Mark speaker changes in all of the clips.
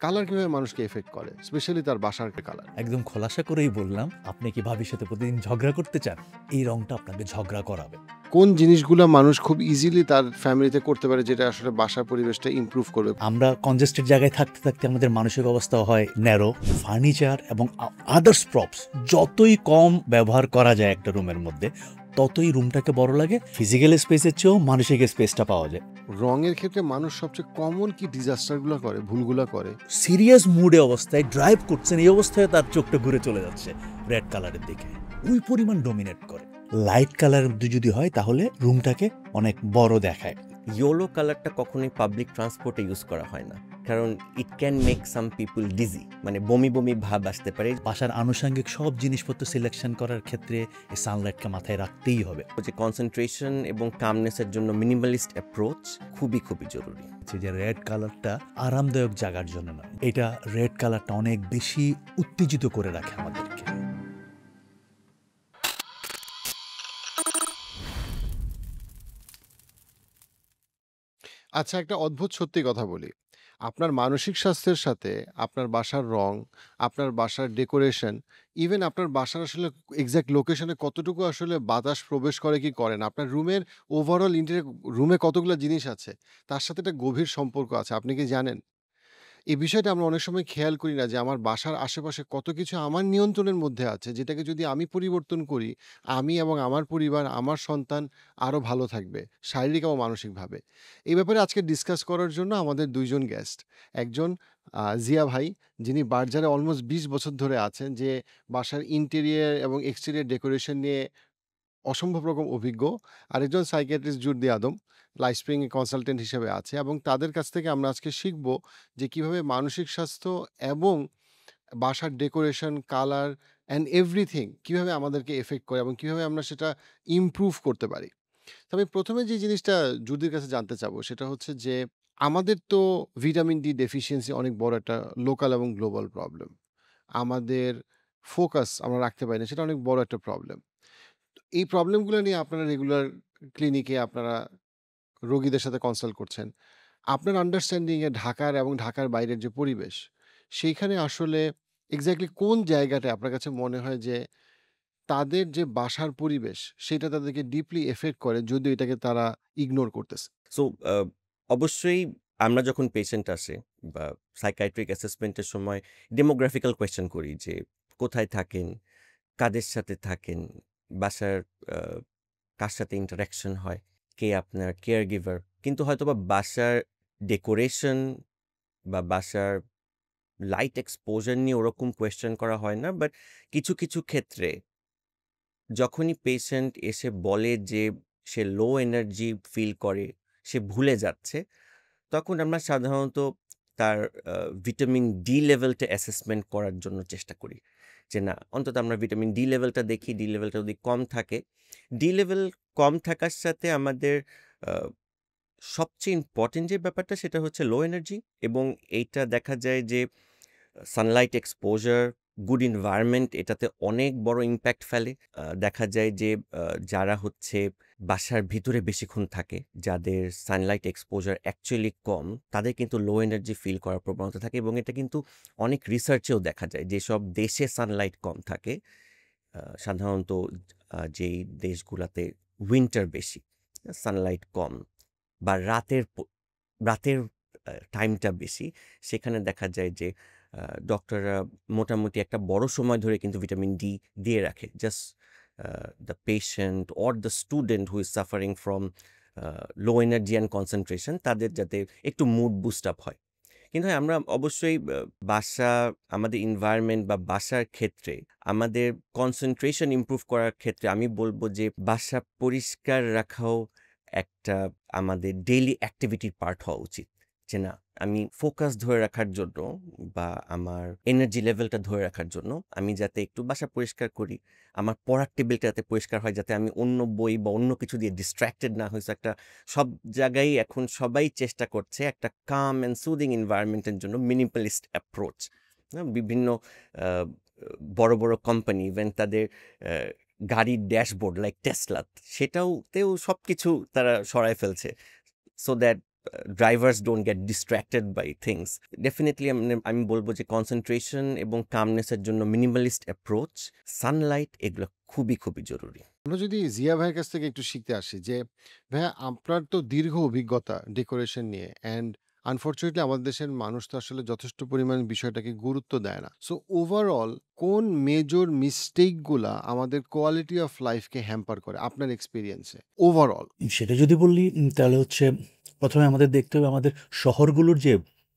Speaker 1: Colour কিভাবে মানুষকে effect করে, স্পেশালি তার বাসার কালার?
Speaker 2: একদম খোলাসা করেই বললাম, আপনি কি ভাবির সাথে প্রতিদিন ঝগড়া করতে চান? এই রংটা আপনাকে ঝগড়া করাবে।
Speaker 1: কোন জিনিসগুলো মানুষ খুব ইজিলি তার ফ্যামিলিতে করতে পারে যেটা আসলে বাসার পরিবেশটা ইমপ্রুভ করবে?
Speaker 2: আমরা কনজেস্টেড জায়গায় থাকতে থাকতে আমাদের মানসিক অবস্থা হয় ন্যারো। ফার্নিচার এবং আদার্স প্রপস যতই কম ব্যবহার করা যায় একটা রুমের মধ্যে, ততই রুমটাকে বড় লাগে। ফিজিক্যাল স্পেসের চেয়েও মানসিক স্পেসটা পাওয়া যায়।
Speaker 1: রঙের ক্ষেত্রে মানুষ সবচেয়ে কমন কি ডিজাস্টারগুলো করে, ভুলগুলো করে?
Speaker 2: সিরিয়াস মুডে অবস্থায় ড্রাইভ করছেন, এই অবস্থায় তার চোখটা ঘুরে চলে যাচ্ছে রেড কালারের দিকে, ওই পরিমাণ ডমিনেট করে। লাইট কালার যদি হয় তাহলে রুমটাকে অনেক বড় দেখায়।
Speaker 3: ইয়েলো কালারটা কখনোই পাবলিক ট্রান্সপোর্টে ইউজ করা হয় না, কারণ it can make some people dizzy, মানে বমি বমি ভাব আসতে পারে।
Speaker 2: বাসার আনুষঙ্গিক সব জিনিসপত্র সিলেকশন করার ক্ষেত্রে এই সানলাইটকে মাথায় রাখতেই হবে।
Speaker 3: যে কনসেন্ট্রেশন এবং কামনেসের জন্য মিনিমালিস্ট অ্যাপ্রোচ খুবই খুবই জরুরি।
Speaker 2: যে রেড কালারটা আরামদায়ক জায়গার জন্য নয়, এটা রেড কালারটা অনেক বেশি উত্তেজিত করে রাখে আমাদেরকে।
Speaker 1: আচ্ছা, একটা অদ্ভুত সত্যি কথা বলি। আপনার মানসিক স্বাস্থ্যের সাথে আপনার বাসার রং, আপনার বাসার ডেকোরেশন, ইভেন আপনার বাসার আসলে এক্সাক্ট লোকেশনে কতটুকু আসলে বাতাস প্রবেশ করে কি করে না, আপনার রুমের ওভারঅল ইন্টেরিয়র রুমে কতগুলা জিনিস আছে, তার সাথে একটা গভীর সম্পর্ক আছে। আপনি কি জানেন? এই বিষয়টা আমরা অনেক সময় খেয়াল করি না যে আমার বাসার আশেপাশে কত কিছু আমার নিয়ন্ত্রণের মধ্যে আছে, যেটাকে যদি আমি পরিবর্তন করি, আমি এবং আমার পরিবার, আমার সন্তান আরো ভালো থাকবে শারীরিক এবং মানসিকভাবে। এই ব্যাপারে আজকে ডিসকাস করার জন্য আমাদের ২ জন গেস্ট। একজন জিয়া ভাই, যিনি বার্জারে অলমোস্ট ২০ বছর ধরে আছেন, যে বাসার ইন্টেরিয়র এবং এক্সটেরিয়র ডেকোরেশন নিয়ে অসম্ভব রকম অভিজ্ঞ। আরেকজন সাইকিয়াট্রিস্ট জুড়দি আদম, লাইফস্প্রিং এ কনসালটেন্ট হিসেবে আছে, এবং তাদের কাছ থেকে আমরা আজকে শিখব যে কিভাবে মানসিক স্বাস্থ্য এবং বাসার ডেকোরেশন, কালার অ্যান্ড এভরিথিং কিভাবে আমাদেরকে এফেক্ট করে এবং কিভাবে আমরা সেটা ইমপ্রুভ করতে পারি। তো আমি ১ম এ যে জিনিসটা জুডির কাছে জানতে চাবো সেটা হচ্ছে যে, আমাদের তো ভিটামিন ডি ডেফিসিয়েন্সি অনেক বড় একটা লোকাল এবং গ্লোবাল প্রবলেম। আমাদের ফোকাস আমরা রাখতে পারি না, সেটা অনেক বড় একটা প্রবলেম। এই প্রবলেমগুলো নিয়ে আপনারা রেগুলার ক্লিনিকে আপনারা রোগীদের সাথে কনসাল্ট করছেন। আপনার আন্ডারস্ট্যান্ডিং এ ঢাকার এবং ঢাকার বাইরের যে পরিবেশ, সেইখানে আসলে এক্সাক্টলি কোন জায়গাটায় আপনার কাছে মনে হয় যে তাদের যে বাসার পরিবেশ, সেটা তাদেরকে ডিপলি এফেক্ট করে যদিও এটাকে তারা ইগনোর করতেছে?
Speaker 3: সো অবশ্যই আমরা যখন পেশেন্ট আসে বা সাইকিয়াট্রিক অ্যাসেসমেন্টের সময় ডেমোগ্রাফিক্যাল কোয়েশ্চেন করি যে কোথায় থাকেন, কাদের সাথে থাকেন, বাসার আ কার সাথে ইন্টারেকশন হয়, কে আপনার কেয়ার গিভার। কিন্তু হয়তোবা বাসার ডেকোরেশন বা বাসার লাইট এক্সপোজার নিয়ে ওরকম কোয়েশ্চেন করা হয় না। বাট কিছু, কিছু ক্ষেত্রে যখনই পেশেন্ট এসে বলে যে সে লো এনার্জি ফিল করে, সে ভুলে যাচ্ছে, তখন আমরা সাধারণত তার ভিটামিন ডি লেভেলটা অ্যাসেসমেন্ট করার জন্য চেষ্টা করি। যে না, অন্তত আমরা ভিটামিন ডি লেভেলটা দেখি, ডি লেভেলটা যদি কম থাকে, ডি লেভেল কম থাকার সাথে আমাদের আ সবচেয়ে ইম্পোর্টেন্ট যে ব্যাপারটা সেটা হচ্ছে লো এনার্জি, এবং এইটা দেখা যায় যে সানলাইট এক্সপোজার, গুড এনভায়রনমেন্ট এটাতে অনেক বড় ইমপ্যাক্ট ফেলে। দেখা যায় যে যারা হচ্ছে বাসার ভিতরে বেশিক্ষণ থাকে, যাদের সানলাইট এক্সপোজার অ্যাকচুয়ালি কম, তাদের কিন্তু লো এনার্জি ফিল করার প্রবণতা থাকে, এবং এটা কিন্তু অনেক রিসার্চেও দেখা যায়। যেসব দেশে সানলাইট কম থাকে, সাধারণত যেই দেশগুলাতে উইন্টার বেশি, সানলাইট কম বা রাতের টাইমটা বেশি, সেখানে দেখা যায় যে ডক্টররা মোটামুটি একটা বড় সময় ধরে কিন্তু ভিটামিন ডি দিয়ে রাখে। Just the patient or the student who is suffering from low energy and concentration, তাদের যাতে একটু মুড বুস্ট আপ হয়। কিন্তু হ্যাঁ, আমরা অবশ্যই বাসা, আমাদের এনভায়রনমেন্ট বা বাসার ক্ষেত্রে আমাদের কনসেন্ট্রেশন ইমপ্রুভ করার ক্ষেত্রে আমি বলব যে বাসা পরিষ্কার রাখাও একটা আমাদের ডেইলি অ্যাক্টিভিটির পার্ট হওয়া উচিত। যে না, আমি ফোকাস ধরে রাখার জন্য বা আমার এনার্জি লেভেলটা ধরে রাখার জন্য আমি যাতে একটু বাসা পরিষ্কার করি, আমার পড়ার টেবিলটা যাতে পরিষ্কার হয়, যাতে আমি অন্য বই বা অন্য কিছু দিয়ে ডিস্ট্রাক্টেড না হই। একটা সব জায়গায় এখন সবাই চেষ্টা করছে একটা কাম অ্যান্ড সুদিং এনভায়রনমেন্টের জন্য মিনিমালিস্ট অ্যাপ্রোচ। বিভিন্ন আ বড়, বড় কোম্পানি ইভেন তাদের আ গাড়ির ড্যাশবোর্ড লাইক টেসলা, সেটাতেও সবকিছু তারা সরায় ফেলছে। So that drivers don't get distracted by things. Definitely আমি বলব যে কনসেন্ট্রেশন এবং কামনেসের জন্য মিনিমালিস্ট অ্যাপ্রোচ, সানলাইট এগুলো খুবই, খুবই জরুরি।
Speaker 1: আমরা যদি জিয়া ভাইয়ের কাছ থেকে একটু শিখতে আসি যে, ভাইয়া আপনার তো দীর্ঘ অভিজ্ঞতা ডেকোরেশন নিয়ে অ্যান্ড আনফরচুনেটলি আমাদের দেশের মানুষ তো আসলে যথেষ্ট পরিমাণ বিষয়টাকে গুরুত্ব দেয় না। সো ওভারঅল কোন মেজর মিস্টেক গুলা আমাদের কোয়ালিটি অফ লাইফকে হ্যাম্পার করে আপনার এক্সপেরিয়েন্সে ওভারঅল?
Speaker 2: সেটা যদি বলি তাহলে হচ্ছে প্রথমে আমাদের দেখতে হবে আমাদের শহরগুলোর যে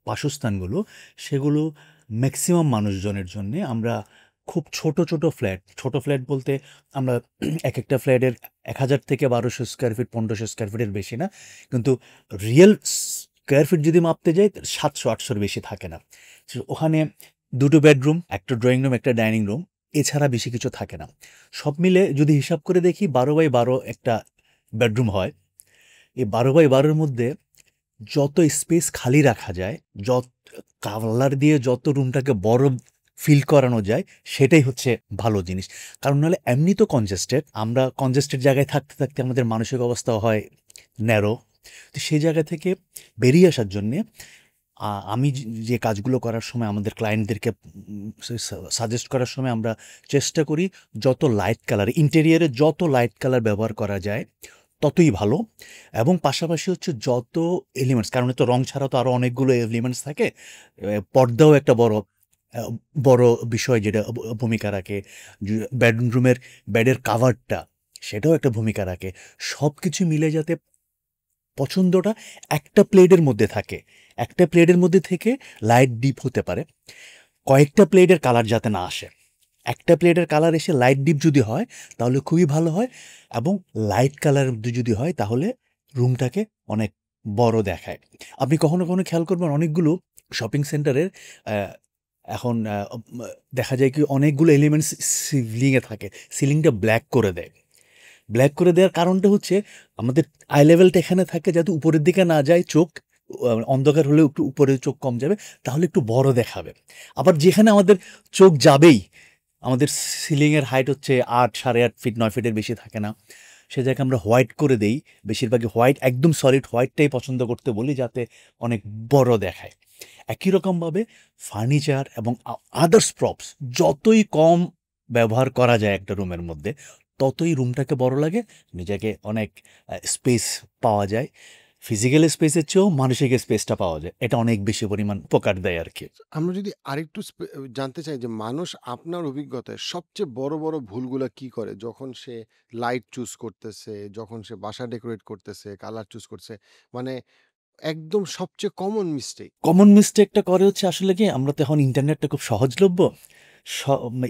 Speaker 2: বাসস্থানগুলো সেগুলো ম্যাক্সিমাম মানুষজনের জন্যে আমরা খুব ছোট ফ্ল্যাট বলতে আমরা এক একটা ফ্ল্যাটের ১,০০০ থেকে ১,২০০ স্কোয়ার ফিট ১৫০০ স্কোয়ার ফিটের বেশি না, কিন্তু রিয়েল স্কোয়ার ফিট যদি মাপতে যাই ৭০০-৮০০-র বেশি থাকে না। So, ওখানে দুটো বেডরুম, একটা ড্রয়িং রুম, একটা ডাইনিং রুম, এছাড়া বেশি কিছু থাকে না। সব মিলে যদি হিসাব করে দেখি ১২x১২ একটা বেডরুম হয়। এই ১২x১২-র মধ্যে যত স্পেস খালি রাখা যায়, যত কালার দিয়ে যত রুমটাকে বড় ফিল করানো যায়, সেটাই হচ্ছে ভালো জিনিস। কারণ নাহলে এমনি তো কনজেস্টেড, আমরা কনজেস্টেড জায়গায় থাকতে আমাদের মানসিক অবস্থা হয় ন্যারো। তো সেই জায়গা থেকে বেরিয়ে আসার জন্যে আমি যে কাজগুলো করার সময় আমাদের ক্লায়েন্টদেরকে সাজেস্ট করার সময় আমরা চেষ্টা করি যত লাইট কালার, ইন্টেরিয়ারে যত লাইট কালার ব্যবহার করা যায় ততই ভালো। এবং পাশাপাশি হচ্ছে যত এলিমেন্টস, কারণ তো রং ছাড়া তো আরও অনেকগুলো এলিমেন্টস থাকে, পর্দাও একটা বড় বিষয় যেটা ভূমিকা রাখে। বেডরুমের বেডের কাভারটা সেটাও একটা ভূমিকা রাখে। সব কিছু মিলে যাতে পছন্দটা একটা প্লেটের মধ্যে থাকে, একটা প্লেটের মধ্যে থেকে লাইট ডিপ হতে পারে, কয়েকটা প্লেটের কালার যাতে না আসে। একটা প্লেটের কালার এসে লাইট ডিপ যদি হয় তাহলে খুবই ভালো হয়, এবং লাইট কালার যদি হয় তাহলে রুমটাকে অনেক বড় দেখায়। আপনি কখনো কখনো খেয়াল করবেন অনেকগুলো শপিং সেন্টারের এখন দেখা যায় কি অনেকগুলো এলিমেন্টস সিলিংয়ে থাকে, সিলিংটা ব্ল্যাক করে দেয়। ব্ল্যাক করে দেওয়ার কারণটা হচ্ছে আমাদের আই লেভেলটা এখানে থাকে যাতে উপরের দিকে না যায় চোখ, অন্ধকার হলেও একটু উপরে চোখ কম যাবে, তাহলে একটু বড় দেখাবে। আবার যেখানে আমাদের চোখ যাবেই, আমাদের সিলিংয়ের হাইট হচ্ছে ৮, ৮.৫ ফিট, ৯ ফিটের বেশি থাকে না, সে জায়গায় আমরা হোয়াইট করে দেই। বেশিরভাগই হোয়াইট, একদম সলিড হোয়াইটটাই পছন্দ করতে বলি যাতে অনেক বড় দেখায়। একই রকমভাবে ফার্নিচার এবং আদার্স প্রপস যতই কম ব্যবহার করা যায় একটা রুমের মধ্যে, ততই রুমটাকে বড় লাগে, নিজেকে অনেক স্পেস পাওয়া যায়। ফিজিক্যাল স্পেসের চেয়েও মানসিক স্পেসটা পাওয়া যায়, এটা অনেক বেশি পরিমাণ উপকার দেয় আর কি।
Speaker 1: আমরা যদি আরেকটু জানতে চাই যে মানুষ আপনার অভিজ্ঞতায় সবচেয়ে বড় ভুলগুলা কি করে যখন সে লাইট চুজ করতেছে, যখন সে বাসা ডেকোরেট করতেছে, কালার চুজ করছে? মানে একদম সবচেয়ে কমন মিস্টেক।
Speaker 2: কমন মিস্টেকটা করে হচ্ছে আসলে কি, আমরা তো এখন ইন্টারনেটটা খুব সহজলভ্য।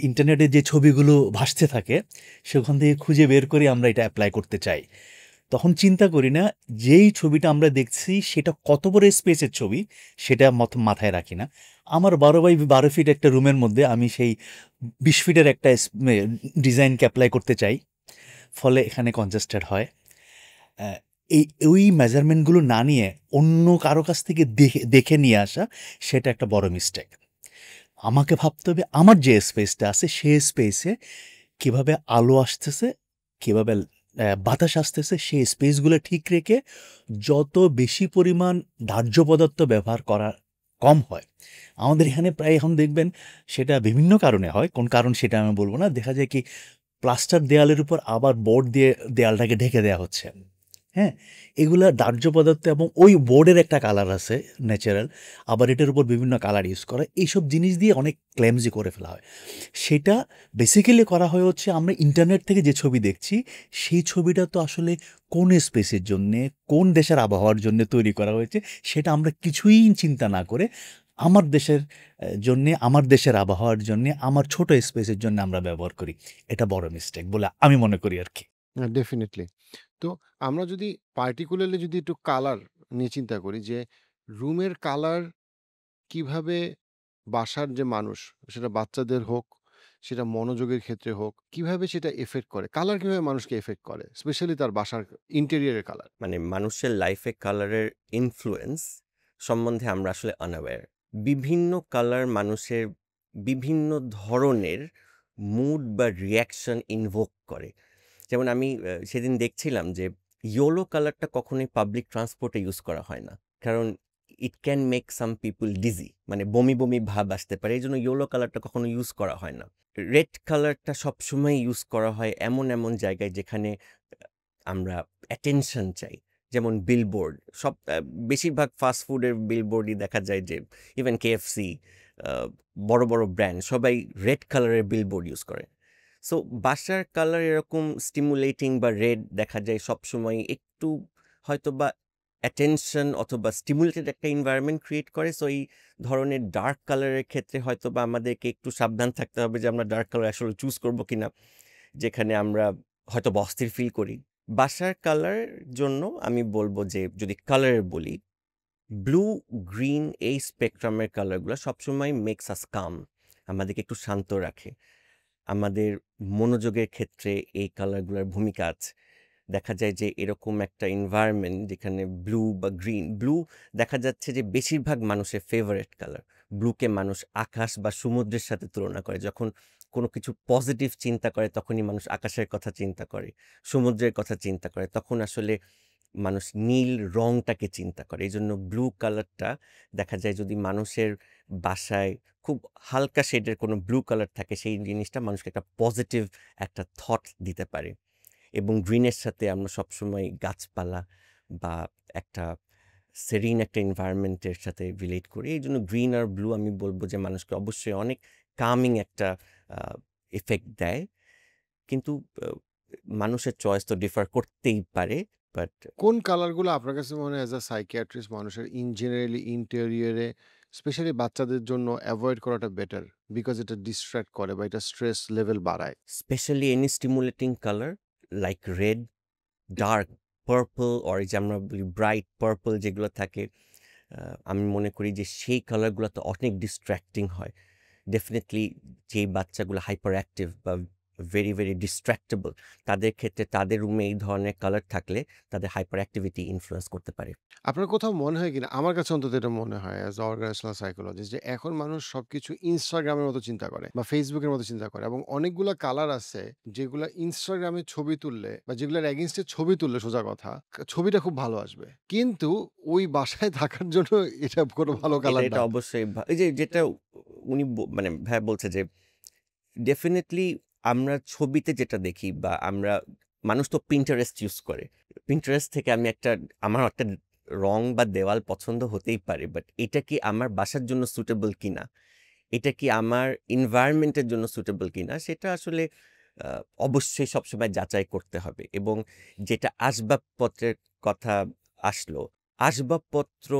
Speaker 2: ইন্টারনেটে যে ছবিগুলো ভাসতে থাকে সেখান থেকে খুঁজে বের করে আমরা এটা অ্যাপ্লাই করতে চাই। তখন চিন্তা করি না যেই ছবিটা আমরা দেখছি সেটা কত বড় স্পেসের ছবি, সেটা মাথায় রাখি না। আমার ১২x১২ ফিট একটা রুমের মধ্যে আমি সেই ২০ ফিটের একটা ডিজাইনকে অ্যাপ্লাই করতে চাই, ফলে এখানে কনজেস্টেড হয়। আহ, ওই মেজারমেন্টগুলো না নিয়ে অন্য কারো কাছ থেকে দেখে নিয়ে আসা, সেটা একটা বড় মিস্টেক। আমাকে ভাবতে হবে আমার যে স্পেসটা আছে সেই স্পেসে কীভাবে আলো আসতেছে, কীভাবে বাতাস আসতেছে, সেই স্পেসগুলো ঠিক রেখে যত বেশি পরিমাণ দাহ্য পদার্থ ব্যবহার করা কম হয়। আমাদের এখানে প্রায় এখন দেখবেন সেটা বিভিন্ন কারণে হয়, কোন কারণ সেটা আমি বলবো না, দেখা যায় কি প্লাস্টার দেয়ালের উপর আবার বোর্ড দিয়ে দেয়ালটাকে ঢেকে দেওয়া হচ্ছে। হ্যাঁ, এগুলা দাহ্য পদার্থ এবং ওই বোর্ডের একটা কালার আছে ন্যাচারাল, আবার এটার উপর বিভিন্ন কালার ইউজ করা, এইসব জিনিস দিয়ে অনেক ক্লেমজি করে ফেলা হয়। সেটা বেসিক্যালি করা হয় হচ্ছে আমরা ইন্টারনেট থেকে যে ছবি দেখছি সেই ছবিটা তো আসলে কোন স্পেসের জন্যে, কোন দেশের আবহাওয়ার জন্য তৈরি করা হয়েছে সেটা আমরা কিছুই চিন্তা না করে আমার দেশের জন্যে, আমার দেশের আবহাওয়ার জন্যে, আমার ছোট স্পেসের জন্য আমরা ব্যবহার করি। এটা বড় মিস্টেক বলে আমি মনে করি আর কি।
Speaker 1: ডেফিনিটলি। তো আমরা যদি পার্টিকুলারলি যদি একটু কালার নিয়ে চিন্তা করি যে রুমের কালার কিভাবে বাসার যে মানুষ, সেটা বাচ্চাদের হোক, সেটা মনোযোগের ক্ষেত্রে হোক, কিভাবে সেটা এফেক্ট করে? কালার কিভাবে মানুষকে এফেক্ট করে? স্পেশালি তার বাসার ইন্টেরিয়রের কালার।
Speaker 3: মানে মানুষের লাইফে কালারের ইনফ্লুয়েন্স সম্বন্ধে আমরা আসলে আনঅ্যাওয়্যার। বিভিন্ন কালার মানুষের বিভিন্ন ধরনের মুড বা রিঅ্যাকশন ইনভোক করে। যেমন আমি সেদিন দেখছিলাম যে ইয়েলো কালারটা কখনোই পাবলিক ট্রান্সপোর্টে ইউজ করা হয় না। কারণ it can make some people dizzy, মানে বমি বমি ভাব আসতে পারে। এই জন্য ইয়েলো কালারটা কখনো ইউজ করা হয় না। রেড কালারটা সবসময় ইউজ করা হয় এমন এমন জায়গায় যেখানে আমরা অ্যাটেনশন চাই, যেমন বিলবোর্ড। বেশিরভাগ ফাস্ট ফুডের বিলবোর্ডই দেখা যায় যে ইভেন কেএফসি, বড় বড় ব্র্যান্ড সবাই রেড কালারের বিলবোর্ড ইউজ করে। সো বাসার কালার এরকম স্টিমুলেটিং বা রেড দেখা যায় সবসময় একটু হয়তো বা অ্যাটেনশন অথবা স্টিমুলেটেড একটা এনভায়রনমেন্ট ক্রিয়েট করে। সো এই ধরনের ডার্ক কালারের ক্ষেত্রে হয়তো বা আমাদেরকে একটু সাবধান থাকতে হবে যে আমরা ডার্ক কালার আসলে চুজ করবো কিনা, যেখানে আমরা হয়তো অস্থির ফিল করি। বাসার কালার জন্য আমি বলবো যে যদি কালারের বলি, ব্লু, গ্রিন এই স্পেকট্রামের কালারগুলো সবসময় মেক্স আস কাম, আমাদেরকে একটু শান্ত রাখে। আমাদের মনোযোগের ক্ষেত্রে এই কালারগুলোর ভূমিকা আছে। দেখা যায় যে এরকম একটা এনভায়রনমেন্ট যেখানে ব্লু বা গ্রিন, ব্লু দেখা যাচ্ছে যে বেশিরভাগ মানুষের ফেভারিট কালার। ব্লুকে মানুষ আকাশ বা সমুদ্রের সাথে তুলনা করে। যখন কোনো কিছু পজিটিভ চিন্তা করে তখনই মানুষ আকাশের কথা চিন্তা করে, সমুদ্রের কথা চিন্তা করে। তখন আসলে মানুষ নীল রংটাকে চিন্তা করে। এইজন্য ব্লু কালারটা দেখা যায় যদি মানুষের বাসায় খুব হালকা শেডের কোনো ব্লু কালার থাকে, সেই জিনিসটা মানুষকে একটা পজিটিভ একটা থট দিতে পারে। এবং গ্রিনের সাথে আমরা সবসময় গাছপালা বা একটা সেরিন একটা এনভায়রনমেন্টের সাথে রিলেট করি। এই জন্য গ্রিন আর ব্লু আমি বলবো যে মানুষকে অবশ্যই অনেক কামিং একটা এফেক্ট দেয়। কিন্তু মানুষের চয়েস তো ডিফার করতেই পারে, বাট
Speaker 1: কোন কালারগুলো আপনার কাছে মনে হয় অ্যাজ আ সাইকিয়াট্রিস্ট মানুষের জেনারেলি ইন্টেরিয়রে স্পেশালি বাচ্চাদের জন্য অ্যাভয়েড করাটা বেটার? বিকজ এটা ডিস্ট্র্যাক্ট করে বা এটা স্ট্রেস লেভেল বাড়ায়।
Speaker 3: Specially any stimulating colour like red, dark purple, or এই যে আমরা বলি ব্রাইট পার্পল যেগুলো থাকে, আমি মনে করি যে সেই কালারগুলো তো অনেক ডিস্ট্র্যাক্টিং হয়। ডেফিনেটলি যেই বাচ্চাগুলো হাইপার অ্যাক্টিভ বা ভেরি ভেরি ডিস্ট্র্যাক্টেবল, তাদের ক্ষেত্রে তাদের রুমে এই ধরনের কালার থাকলে তাদের হাইপার অ্যাক্টিভিটি ইনফ্লুয়েন্স করতে পারে।
Speaker 1: আপনার কোথাও মনে হয় কিনা, আমার কাছে অন্তত এটা মনে হয় অ্যাজ অর্গানাইজেশনাল সাইকোলজিস্ট, যে এখন মানুষ সবকিছু ইনস্টাগ্রামের মতো চিন্তা করে বা ফেসবুকের মতো চিন্তা করে, এবং অনেকগুলো কালার আছে যেগুলো ইনস্টাগ্রামে ছবি তুললে বা যেগুলোর এগেনস্টে ছবি তুললে সোজা কথা ছবিটা খুব ভালো আসবে, কিন্তু ওই বাসায় থাকার জন্য এটা কোনো ভালো
Speaker 3: এটা
Speaker 1: কালার
Speaker 3: এটা
Speaker 1: না।
Speaker 3: অবশ্যই এই যে যেটা উনি মানে ভাইয়া বলছে যে ডেফিনেটলি আমরা ছবিতে যেটা দেখি বা আমরা, মানুষ তো পিন্টারেস্ট ইউজ করে। পিন্টারেস্ট থেকে আমার একটা রং বা দেওয়াল পছন্দ হতেই পারে, বাট এটা কি আমার বাসার জন্য সুটেবল কিনা, এটা কি আমার এনভায়রনমেন্টের জন্য সুটেবল কিনা, সেটা আসলে অবশ্যই সবসময় যাচাই করতে হবে। এবং যেটা আসবাবপত্রের কথা আসলো, আসবাবপত্র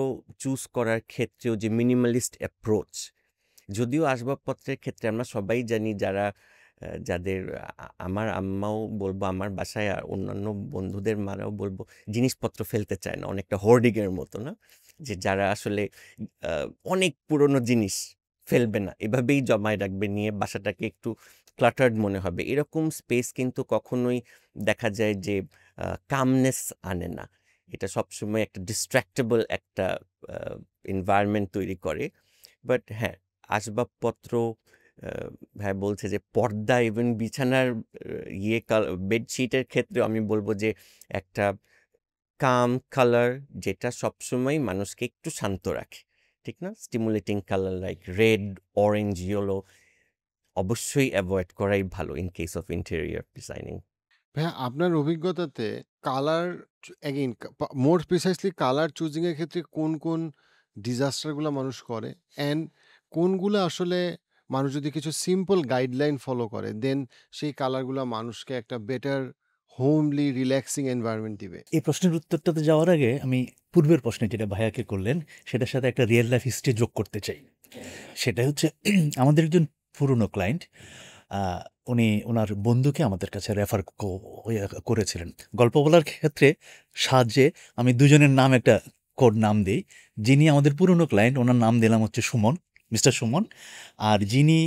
Speaker 3: চুজ করার ক্ষেত্রেও যে মিনিমালিস্ট অ্যাপ্রোচ, যদিও আসবাবপত্রের ক্ষেত্রে আমরা সবাই জানি যাদের আমার আম্মাও বলবো, আমার বাসায় আর অন্যান্য বন্ধুদের মারাও বলবো, জিনিসপত্র ফেলতে চায় না, অনেকটা হোর্ডিংয়ের মতো না, যে যারা আসলে অনেক পুরনো জিনিস ফেলবে না, এভাবেই জমায় রাখবে, নিয়ে বাসাটাকে একটু ক্লাটার্ড মনে হবে। এরকম স্পেস কিন্তু কখনোই দেখা যায় যে কামনেস আনে না। এটা সবসময় একটা ডিস্ট্র্যাক্টেবল একটা এনভায়রনমেন্ট তৈরি করে। বাট হ্যাঁ, আসবাবপত্র, ভাই বলছে যে পর্দা, ইভেন বিছানার বেডশিটের ক্ষেত্রেও আমি বলবো যে একটা কাম কালার যেটা সবসময় মানুষকে একটু শান্ত রাখে, ঠিক না? Stimulating colour like red, orange, yellow অবশ্যই অ্যাভয়েড করাই ভালো in case of interior designing.
Speaker 1: ভাইয়া, আপনার অভিজ্ঞতাতে কালার, অ্যাগেইন মোর প্রিসাইসলি কালার চুজিং এর ক্ষেত্রে কোন কোন ডিজাস্টারগুলো মানুষ করে, অ্যান্ড কোনগুলো আসলে মানুষ যদি কিছু সিম্পল গাইডলাইন ফলো করে দেন সেই কালারগুলো মানুষকে একটা বেটার হোমলি রিল্যাক্সিং এনভায়রনমেন্ট দিবে?
Speaker 2: এই প্রশ্নের উত্তরটাতে যাওয়ার আগে আমি পূর্বের প্রশ্নে যেটা ভাইয়াকে করলেন সেটার সাথে একটা রিয়েল লাইফ হিস্ট্রি যোগ করতে চাই। সেটা হচ্ছে আমাদের একজন পুরনো ক্লায়েন্ট, উনি ওনার বন্ধুকে আমাদের কাছে রেফার করেছিলেন। গল্প বলার ক্ষেত্রে সাহায্যে আমি দুজনের নাম একটা কোড নাম দিই। যিনি আমাদের পুরনো ক্লায়েন্ট ওনার নাম দিলাম হচ্ছে সুমন, মিস্টার সুমন। আর যিনি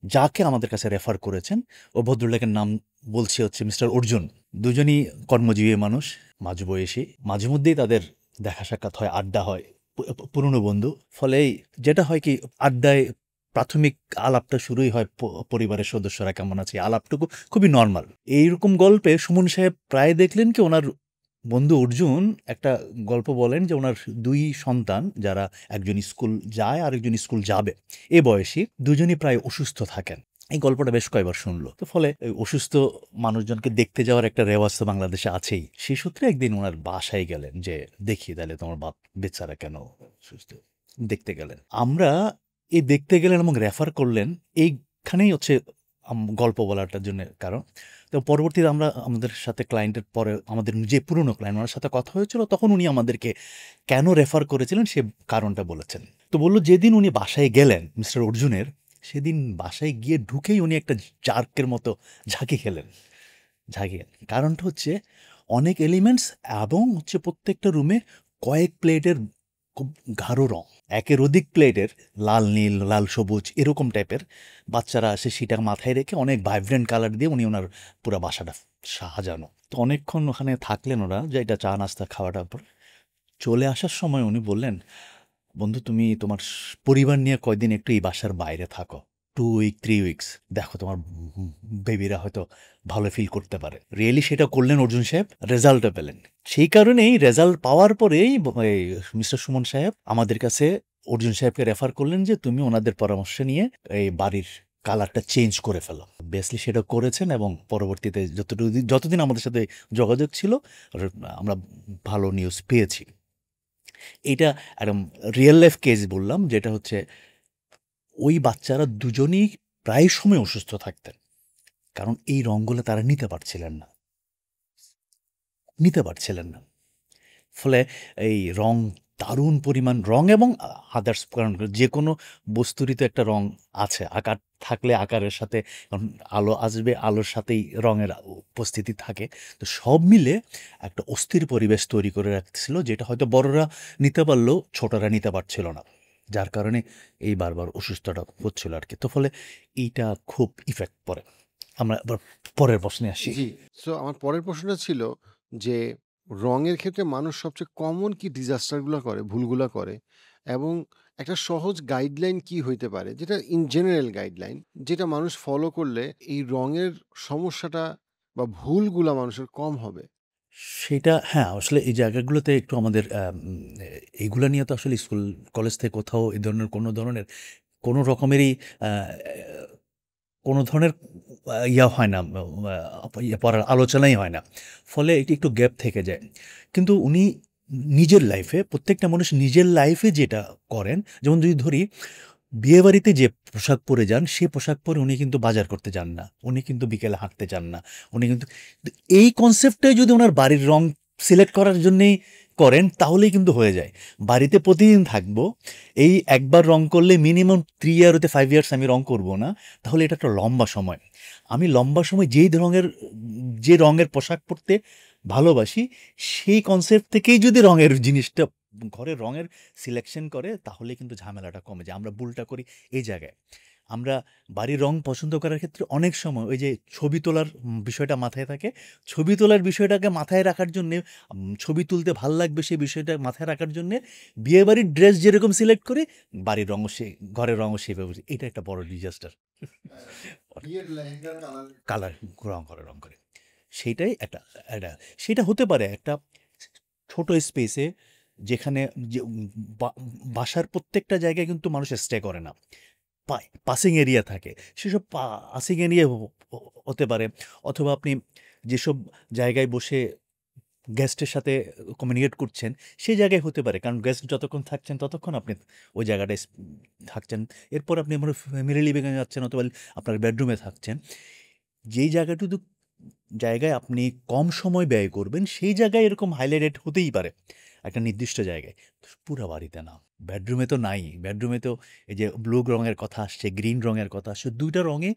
Speaker 2: যাকে আমাদের কাছে রেফার করেছেন ও ভদ্রলোকের নাম বলছি হচ্ছে মিস্টার অর্জুন। দুজনই কর্মজীবী মানুষ, মাঝবয়সী, মাঝে মধ্যেই তাদের দেখা সাক্ষাৎ হয়, আড্ডা হয়, পুরনো বন্ধু। ফলে যেটা হয় কি, আড্ডায় প্রাথমিক আলাপটা শুরুই হয় পরিবারের সদস্যরা কেমন আছে, আলাপটুকু খুবই নর্মাল। এইরকম গল্পে সুমন সাহেব প্রায় দেখলেন কি ওনার বন্ধু অর্জুন একটা গল্প বলেন যে ওনার ২ সন্তান যারা একজন স্কুল যায় আরেকজন স্কুল যাবে। এ বয়সী দুজনই প্রায় অসুস্থ থাকেন। এই গল্পটা বেশ কয়েকবার শুনলো। তো ফলে এই অসুস্থ মানুষজনকে দেখতে যাওয়ার একটা রেওয়াজ তো বাংলাদেশে আছেই। সেই সূত্রে একদিন উনার বাসায় গেলেন যে, "দেখি তাহলে তোমার বাপ বেচারা কেন অসুস্থ?" দেখতে গেলেন। আমরা এই দেখতে গেলেন এবং রেফার করলেন এইখানেই হচ্ছে গল্প বলাটার জন্য কারণ। তো পরবর্তীতে আমরা আমাদের সাথে ক্লায়েন্টের পরে আমাদের যে পুরনো ক্লায়েন্ট ওনার সাথে কথা হয়েছিল তখন উনি আমাদেরকে কেন রেফার করেছিলেন সে কারণটা বলেছেন। তো বলল যেদিন উনি বাসায় গেলেন মিস্টার অর্জুনের, সেদিন বাসায় গিয়ে ঢুকেই উনি একটা জার্কের মতো ঝাঁকি খেলেন। ঝাঁকি খেলেন। কারণটা হচ্ছে অনেক এলিমেন্টস এবং হচ্ছে প্রত্যেকটা রুমে কয়েক প্লেটের খুব গাঢ় রং। একের অধিক প্লেটের লাল নীল, লাল সবুজ এরকম টাইপের বাচ্চারা আসে সেটা মাথায় রেখে অনেক ভাইব্রেন্ট কালার দিয়ে উনি ওনার পুরা বাসাটা সাজানো। তো অনেকক্ষণ ওখানে থাকলেন ওরা যে এটা চা নাস্তা খাওয়াটার পর। চলে আসার সময় উনি বললেন, "বন্ধু তুমি তোমার পরিবার নিয়ে কয়দিন একটু এই বাসার বাইরে থাকো। 2 উইক, 3 উইকস। দেখো তোমার বেবিরা হয়তো ভালো ফিল করতে পারে।" রিয়েলি সেটা করলেন অর্জুন সাহেব, রেজাল্টও পেলেন। সেই কারণেই রেজাল্ট পাওয়ার পরেই এই মিস্টার সুমন সাহেব আমাদের কাছে অর্জুন সাহেবকে রেফার করলেন যে, "তুমি ওনাদের পরামর্শ নিয়ে এই বাড়ির কালারটা চেঞ্জ করে ফেলো।" অবভিয়াসলি সেটা করেছেন এবং পরবর্তীতে যতদিন আমাদের সাথে যোগাযোগ ছিল আমরা ভালো নিউজ পেয়েছি। এইটা একদম রিয়েল লাইফ কেস বললাম যেটা হচ্ছে ওই বাচ্চারা দুজনেই প্রায় সময় অসুস্থ থাকতেন। কারণ এই রঙগুলো তারা নিতে পারছিলেন না। নিতে পারছিলেন না। ফলে এই রং দারুণ পরিমাণ রং এবং আদার্স কারণ যেকোনো বস্তুরই তো একটা রং আছে। আকার থাকলে আকারের সাথে কারণ আলো আসবে, আলোর সাথেই রঙের উপস্থিতি থাকে। তো সব মিলে একটা অস্থির পরিবেশ তৈরি করে রাখছিল যেটা হয়তো বড়রা নিতে পারলেও ছোটরা নিতে পারছিল না। যার কারণে এই বারবার অসুস্থতা হচ্ছিল আরকি। তো ফলে এইটা খুব ইফেক্ট পড়ে। আমরা এবার পরের প্রশ্নে আসি।
Speaker 1: জি। সো আমার পরের প্রশ্নটা ছিল যে, রঙের ক্ষেত্রে মানুষ সবচেয়ে কমন কি ডিজাস্টার গুলা করে, ভুলগুলা করে? এবং একটা সহজ গাইডলাইন কি হইতে পারে? যেটা ইন জেনারেল গাইডলাইন, যেটা মানুষ ফলো করলে এই রঙের সমস্যাটা বা ভুলগুলা মানুষের কম হবে?
Speaker 2: সেটা হ্যাঁ, আসলে এই জায়গাগুলোতে একটু আমাদের এইগুলা নিয়ে তো আসলে স্কুল, কলেজ থেকে কোথাও এই ধরনের কোনো রকমেরই আ কোনো ধরনের ইয়া হয় না, পড়ার আলোচনাই হয় না। ফলে এটি একটু গ্যাপ থেকে যায়। কিন্তু উনি নিজের লাইফে প্রত্যেকটা মানুষ নিজের লাইফে যেটা করেন, যেমন যদি ধরি বিয়েবাড়িতে যে পোশাক পরে যান, সে পোশাক পরে উনি কিন্তু বাজার করতে যান না। উনি কিন্তু বিকেলে হাঁটতে যান না। উনি কিন্তু এই কনসেপ্টটাই যদি উনার বাড়ির রং সিলেক্ট করার জন্যেই করেন, তাহলেই কিন্তু হয়ে যায়। বাড়িতে প্রতিদিন থাকবো, এই একবার রং করলে মিনিমাম 3 ইয়ার হতে 5 ইয়ার্স আমি রং করব না। তাহলে এটা একটা লম্বা সময়। আমি লম্বা সময় যে রঙের পোশাক পরতে ভালোবাসি, সেই কনসেপ্ট থেকেই যদি রঙের জিনিসটা ঘরের রঙের সিলেকশন করে তাহলে কিন্তু ঝামেলাটা কমে যায়। আমরা ভুলটা করি এই জায়গায়। আমরা বাড়ির রং পছন্দ করার ক্ষেত্রে অনেক সময় ওই যে ছবি তোলার বিষয়টা মাথায় থাকে। ছবি তোলার বিষয়টাকে মাথায় রাখার জন্যে ছবি তুলতে ভাল লাগবে সেই বিষয়টা মাথায় রাখার জন্যে বিয়েবাড়ির ড্রেস যেরকম সিলেক্ট করি, বাড়ির রঙও ঘরের রঙও সেভাবে এটা একটা বড় ডিজাস্টার।
Speaker 1: বিয়ের লেহেঙ্গার
Speaker 2: কালার রং করে। সেইটাই একটা একটা সেটা হতে পারে একটা ছোট স্পেসে যেখানে যে বাসার প্রত্যেকটা জায়গায় কিন্তু মানুষ স্টে করে না। পাসিং এরিয়া থাকে। সেসব পাসিং এরিয়া হতে পারে অথবা আপনি যেসব জায়গায় বসে গেস্টের সাথে কমিউনিকেট করছেন, সেই জায়গায় হতে পারে। কারণ গেস্ট যতক্ষণ থাকছেন, ততক্ষণ আপনি ওই জায়গাটায় থাকছেন। এরপর আপনি আপনার ফ্যামিলি লিভিং এ যাচ্ছেন অথবা আপনার বেডরুমে থাকছেন। যেই জায়গায় আপনি কম সময় ব্যয় করবেন, সেই জায়গায় এরকম হাইলাইটেড হতেই পারে, একটা নির্দিষ্ট জায়গায়। পুরা বাড়িতে না। বেডরুমে তো নাই। বেডরুমে তো এই যে ব্লু রঙের কথা আসছে, গ্রিন রঙের কথা আসছে। ২ টা রঙে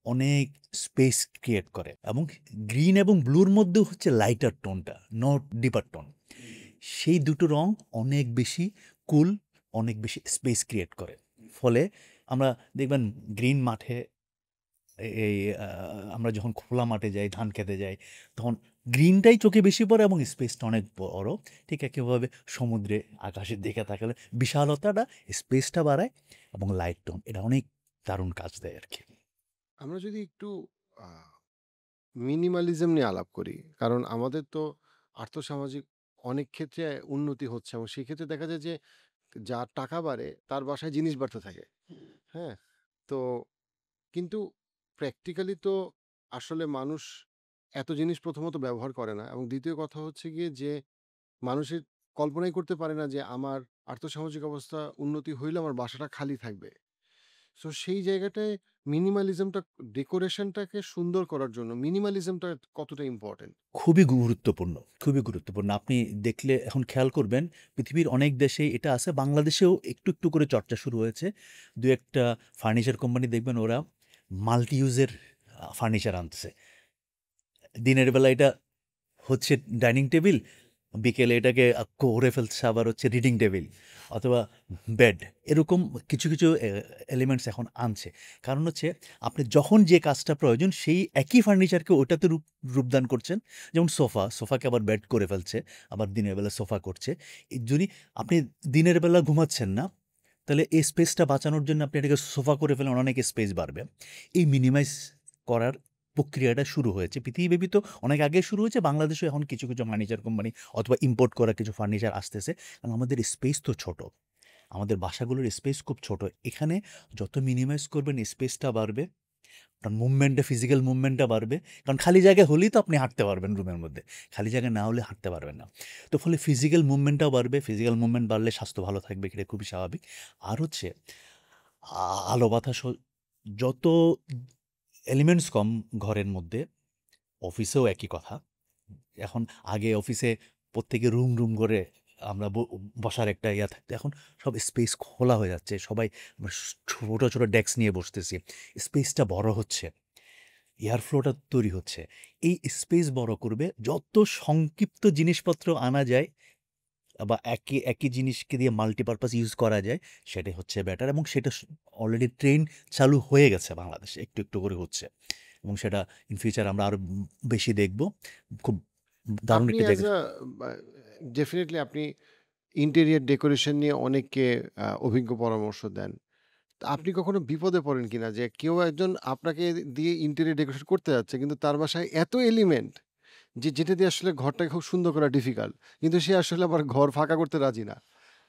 Speaker 2: অনেক স্পেস ক্রিয়েট করে এবং গ্রিন এবং ব্লুর মধ্যেও হচ্ছে লাইটার টোনটা, নট ডিপার টোন। সেই দুটো রং অনেক বেশি কুল, অনেক বেশি স্পেস ক্রিয়েট করে। ফলে আমরা দেখবেন গ্রিন মাঠে এই আমরা যখন খোলা মাঠে যাই, ধান খেতে যাই, তখন গ্রিনটাই চোখে বেশি পড়ে এবং স্পেসটা অনেক বড়। ঠিক একইভাবে সমুদ্রে, আকাশের দিকে তাকালে বিশালতাটা স্পেসটা বাড়ায় এবং লাইট টোন এটা অনেক দারুণ কাজ দেয় আরকি।
Speaker 1: আমরা যদি একটু আ মিনিমালিজম নিয়ে আলাপ করি। কারণ আমাদের তো আর্থসামাজিক অনেক ক্ষেত্রে উন্নতি হচ্ছে এবং সেই ক্ষেত্রে দেখা যায় যে যার টাকা বাড়ে তার বাসায় জিনিস বাড়তে থাকে। হ্যাঁ? তো কিন্তু প্র্যাকটিক্যালি তো আসলে মানুষ এত জিনিস প্রথমত ব্যবহার করে না এবং দ্বিতীয় কথা হচ্ছে গিয়ে যে মানুষের কল্পনাই করতে পারে না যে আমার আর্থসামাজিক অবস্থা উন্নতি হইলে আমার বাসাটা খালি থাকবে। সো সেই জায়গাটায় মিনিমালিজমটা ডেকোরেশনটাকে সুন্দর করার জন্য মিনিমালিজমটা কতটা ইম্পর্টেন্ট?
Speaker 2: খুবই গুরুত্বপূর্ণ, খুবই গুরুত্বপূর্ণ। আপনি দেখলে এখন খেয়াল করবেন পৃথিবীর অনেক দেশেই এটা আছে। বাংলাদেশেও একটু, একটু করে চর্চা শুরু হয়েছে। ২-১ টা ফার্নিচার কোম্পানি দেখবেন ওরা মাল্টি ইউজের ফার্নিচার আনতেছে। দিনের বেলা এটা হচ্ছে ডাইনিং টেবিল, বিকেলে এটাকে করে ফেলছে আবার হচ্ছে রিডিং টেবিল অথবা বেড। এরকম কিছু, কিছু এলিমেন্টস এখন আনছে। কারণ হচ্ছে আপনি যখন যে কাজটা প্রয়োজন সেই একই ফার্নিচারকে ওটাতে রূপদান করছেন। যেমন সোফাকে আবার বেড করে ফেলছে, আবার দিনের বেলা সোফা করছে। যদি আপনি দিনের বেলা ঘুমাচ্ছেন না, তাহলে এই স্পেসটা বাঁচানোর জন্য আপনি এটাকে সোফা করে ফেলেন, অনেক স্পেস বাড়বে। এই মিনিমাইজ করার প্রক্রিয়াটা শুরু হয়েছে পৃথিবীব্যাপী, তো অনেক আগে শুরু হয়েছে। বাংলাদেশেও এখন কিছু কিছু ফার্নিচার কোম্পানি অথবা ইম্পোর্ট করা কিছু ফার্নিচার আসতেছে। কারণ আমাদের স্পেস তো ছোট, আমাদের বাসাগুলোর স্পেস খুব ছোট। এখানে যত মিনিমাইজ করবেন স্পেসটা বাড়বে, আপনার মুভমেন্টটা, ফিজিক্যাল মুভমেন্টটা বাড়বে। কারণ খালি জায়গা হলেই তো আপনি হাঁটতে পারবেন রুমের মধ্যে, খালি জায়গা না হলে হাঁটতে পারবেন না। তো ফলে ফিজিক্যাল মুভমেন্টটাও বাড়বে, ফিজিক্যাল মুভমেন্ট বাড়লে স্বাস্থ্য ভালো থাকবে, এটা খুবই স্বাভাবিক। আর হচ্ছে আলো বাতাস যত এলিমেন্টস কম ঘরের মধ্যে, অফিসেও একই কথা। এখন আগে অফিসে প্রত্যেকে রুম রুম করে আমরা বসার একটা ইয়া থাকতো, এখন সব স্পেস খোলা হয়ে যাচ্ছে। সবাই আমরা ছোট ছোট ডেস্ক নিয়ে বসতেছি, স্পেসটা বড় হচ্ছে, এয়ার ফ্লোটা তৈরি হচ্ছে। এই স্পেস বড় করবে, যত সংক্ষিপ্ত জিনিসপত্র আনা যায় বা একই একই জিনিসকে দিয়ে মাল্টিপারপাস ইউজ করা যায়, সেটাই হচ্ছে বেটার। এবং সেটা অলরেডি ট্রেন চালু হয়ে গেছে বাংলাদেশে, একটু একটু করে হচ্ছে। এবং সেটা ইন ফিউচার আমরা আরও বেশি দেখব। খুব দারুণ
Speaker 1: আপনি
Speaker 2: একটা
Speaker 1: অ্যাজ
Speaker 2: জায়গা।
Speaker 1: আ ডেফিনিটলি আপনি ইন্টেরিয়র ডেকোরেশন নিয়ে অনেককে অভিজ্ঞ পরামর্শ দেন। তো আপনি কখনো বিপদে পড়েন কিনা যে কেউ একজন আপনাকে দিয়ে ইন্টেরিয়র ডেকোরেশন করতে যাচ্ছে কিন্তু তার বাসায় এত এলিমেন্ট যে যেটা দিয়ে আসলে ঘরটাকে খুব সুন্দর করা ডিফিকাল্ট, কিন্তু সে আসলে আবার ঘর ফাঁকা করতে রাজি না।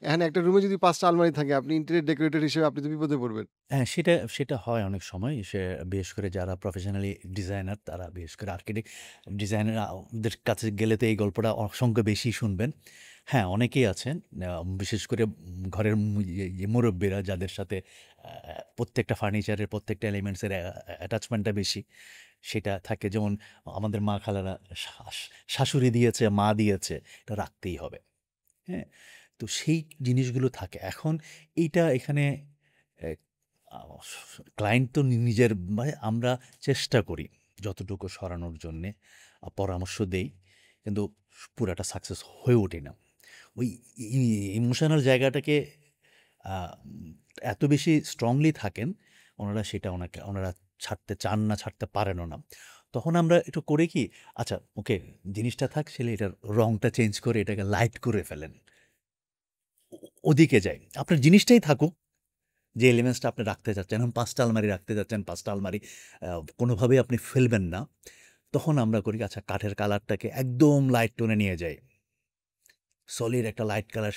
Speaker 1: এখানে একটা রুমে যদি ৫ টা আলমারি থাকে আপনি ইন্টেরিয়র ডেকোরেটর হিসেবে আপনি তো বিপদে পড়বেন।
Speaker 2: হ্যাঁ, সেটা সেটা হয় অনেক সময়। বিশেষ করে যারা প্রফেশনালি ডিজাইনার, তারা বিশেষ করে আর্কিটেক্ট ডিজাইনার দের কাছে গেলে তো এই গল্পটা অসংখ্য বেশি শুনবেন। হ্যাঁ, অনেকেই আছেন বিশেষ করে ঘরের মুরব্বিরা যাদের সাথে প্রত্যেকটা ফার্নিচারের প্রত্যেকটা এলিমেন্টসের অ্যাটাচমেন্টটা বেশি, সেটা থাকে। যেমন আমাদের মা খালারা শাশুড়ি দিয়েছে, মা দিয়েছে, এটা রাখতেই হবে। হ্যাঁ? তো সেই জিনিসগুলো থাকে। এখন এইটা এখানে এ আ ক্লায়েন্ট তো নিজের, মানে আমরা চেষ্টা করি যতটুকু সরানোর জন্যে, পরামর্শ দেই। কিন্তু পুরাটা সাকসেস হয়ে ওঠে না। ওই ইমোশনাল জায়গাটাকে আ এত বেশি স্ট্রংলি থাকেন ওনারা, সেটা ওনারা ছাড়তে চান না, ছাড়তে পারেনও না। তখন আমরা একটু করে কি, আচ্ছা ওকে জিনিসটা থাক, ছেলে এটার রংটা চেঞ্জ করে এটাকে লাইট করে ফেলেন। ওদিকে যাই। আপনার জিনিসটাই থাকুক, যে এলিমেন্টসটা আপনি রাখতে চাচ্ছেন। এখন ৫ টা আলমারি রাখতে চাচ্ছেন, ৫ টা আলমারি কোনোভাবেই আপনি ফেলবেন না। তখন আমরা করি, আচ্ছা কাঠের কালারটাকে একদম লাইট টোনে নিয়ে যাই। সলিড একটা লাইট কালার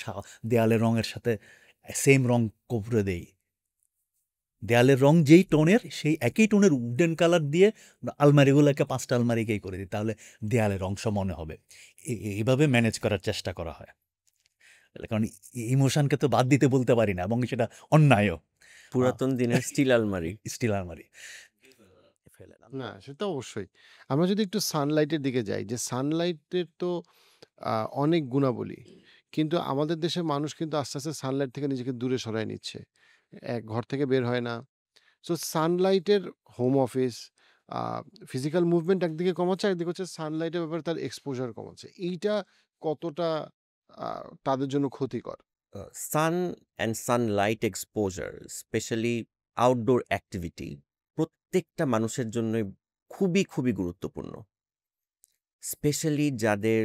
Speaker 2: দেয়ালের রঙের সাথে সেম রং করে দেই। দেয়ালের রং যেই টোনের, সেই একই টোনের উডেন কালার দিয়ে আলমারিগুলোকে ৫ টা আলমারিকেই করে দিই। তাহলে দেয়ালের রং মনে হবে। এইভাবে ম্যানেজ করার চেষ্টা করা হয়। কারণ ইমোশনকে তো বাদ দিতে বলতে পারি না, এবং সেটা অন্যায়ও।
Speaker 3: পুরাতন দিনের স্টিল আলমারি।
Speaker 2: স্টিল আলমারি ফেলে না।
Speaker 1: না, সেটা অবশ্যই। আমরা যদি একটু সানলাইটের দিকে যাই, যে সানলাইটের তো আ অনেক গুণাবলী। কিন্তু আমাদের দেশের মানুষ কিন্তু আস্তে, আস্তে সানলাইট থেকে নিজেকে দূরে সরায় নিচ্ছে। ঘর থেকে বের হয় না। সো সানলাইটের হোম অফিস আ ফিজিক্যাল মুভমেন্ট একদিকে কমাচ্ছে, একদিকে হচ্ছে সানলাইটের ব্যাপারে তার এক্সপোজার কমাচ্ছে। এইটা কতটা আ তাদের জন্য ক্ষতিকর?
Speaker 3: Sun and sunlight exposure, specially outdoor activity, প্রত্যেকটা মানুষের জন্যই খুবই, খুবই গুরুত্বপূর্ণ। স্পেশালি যাদের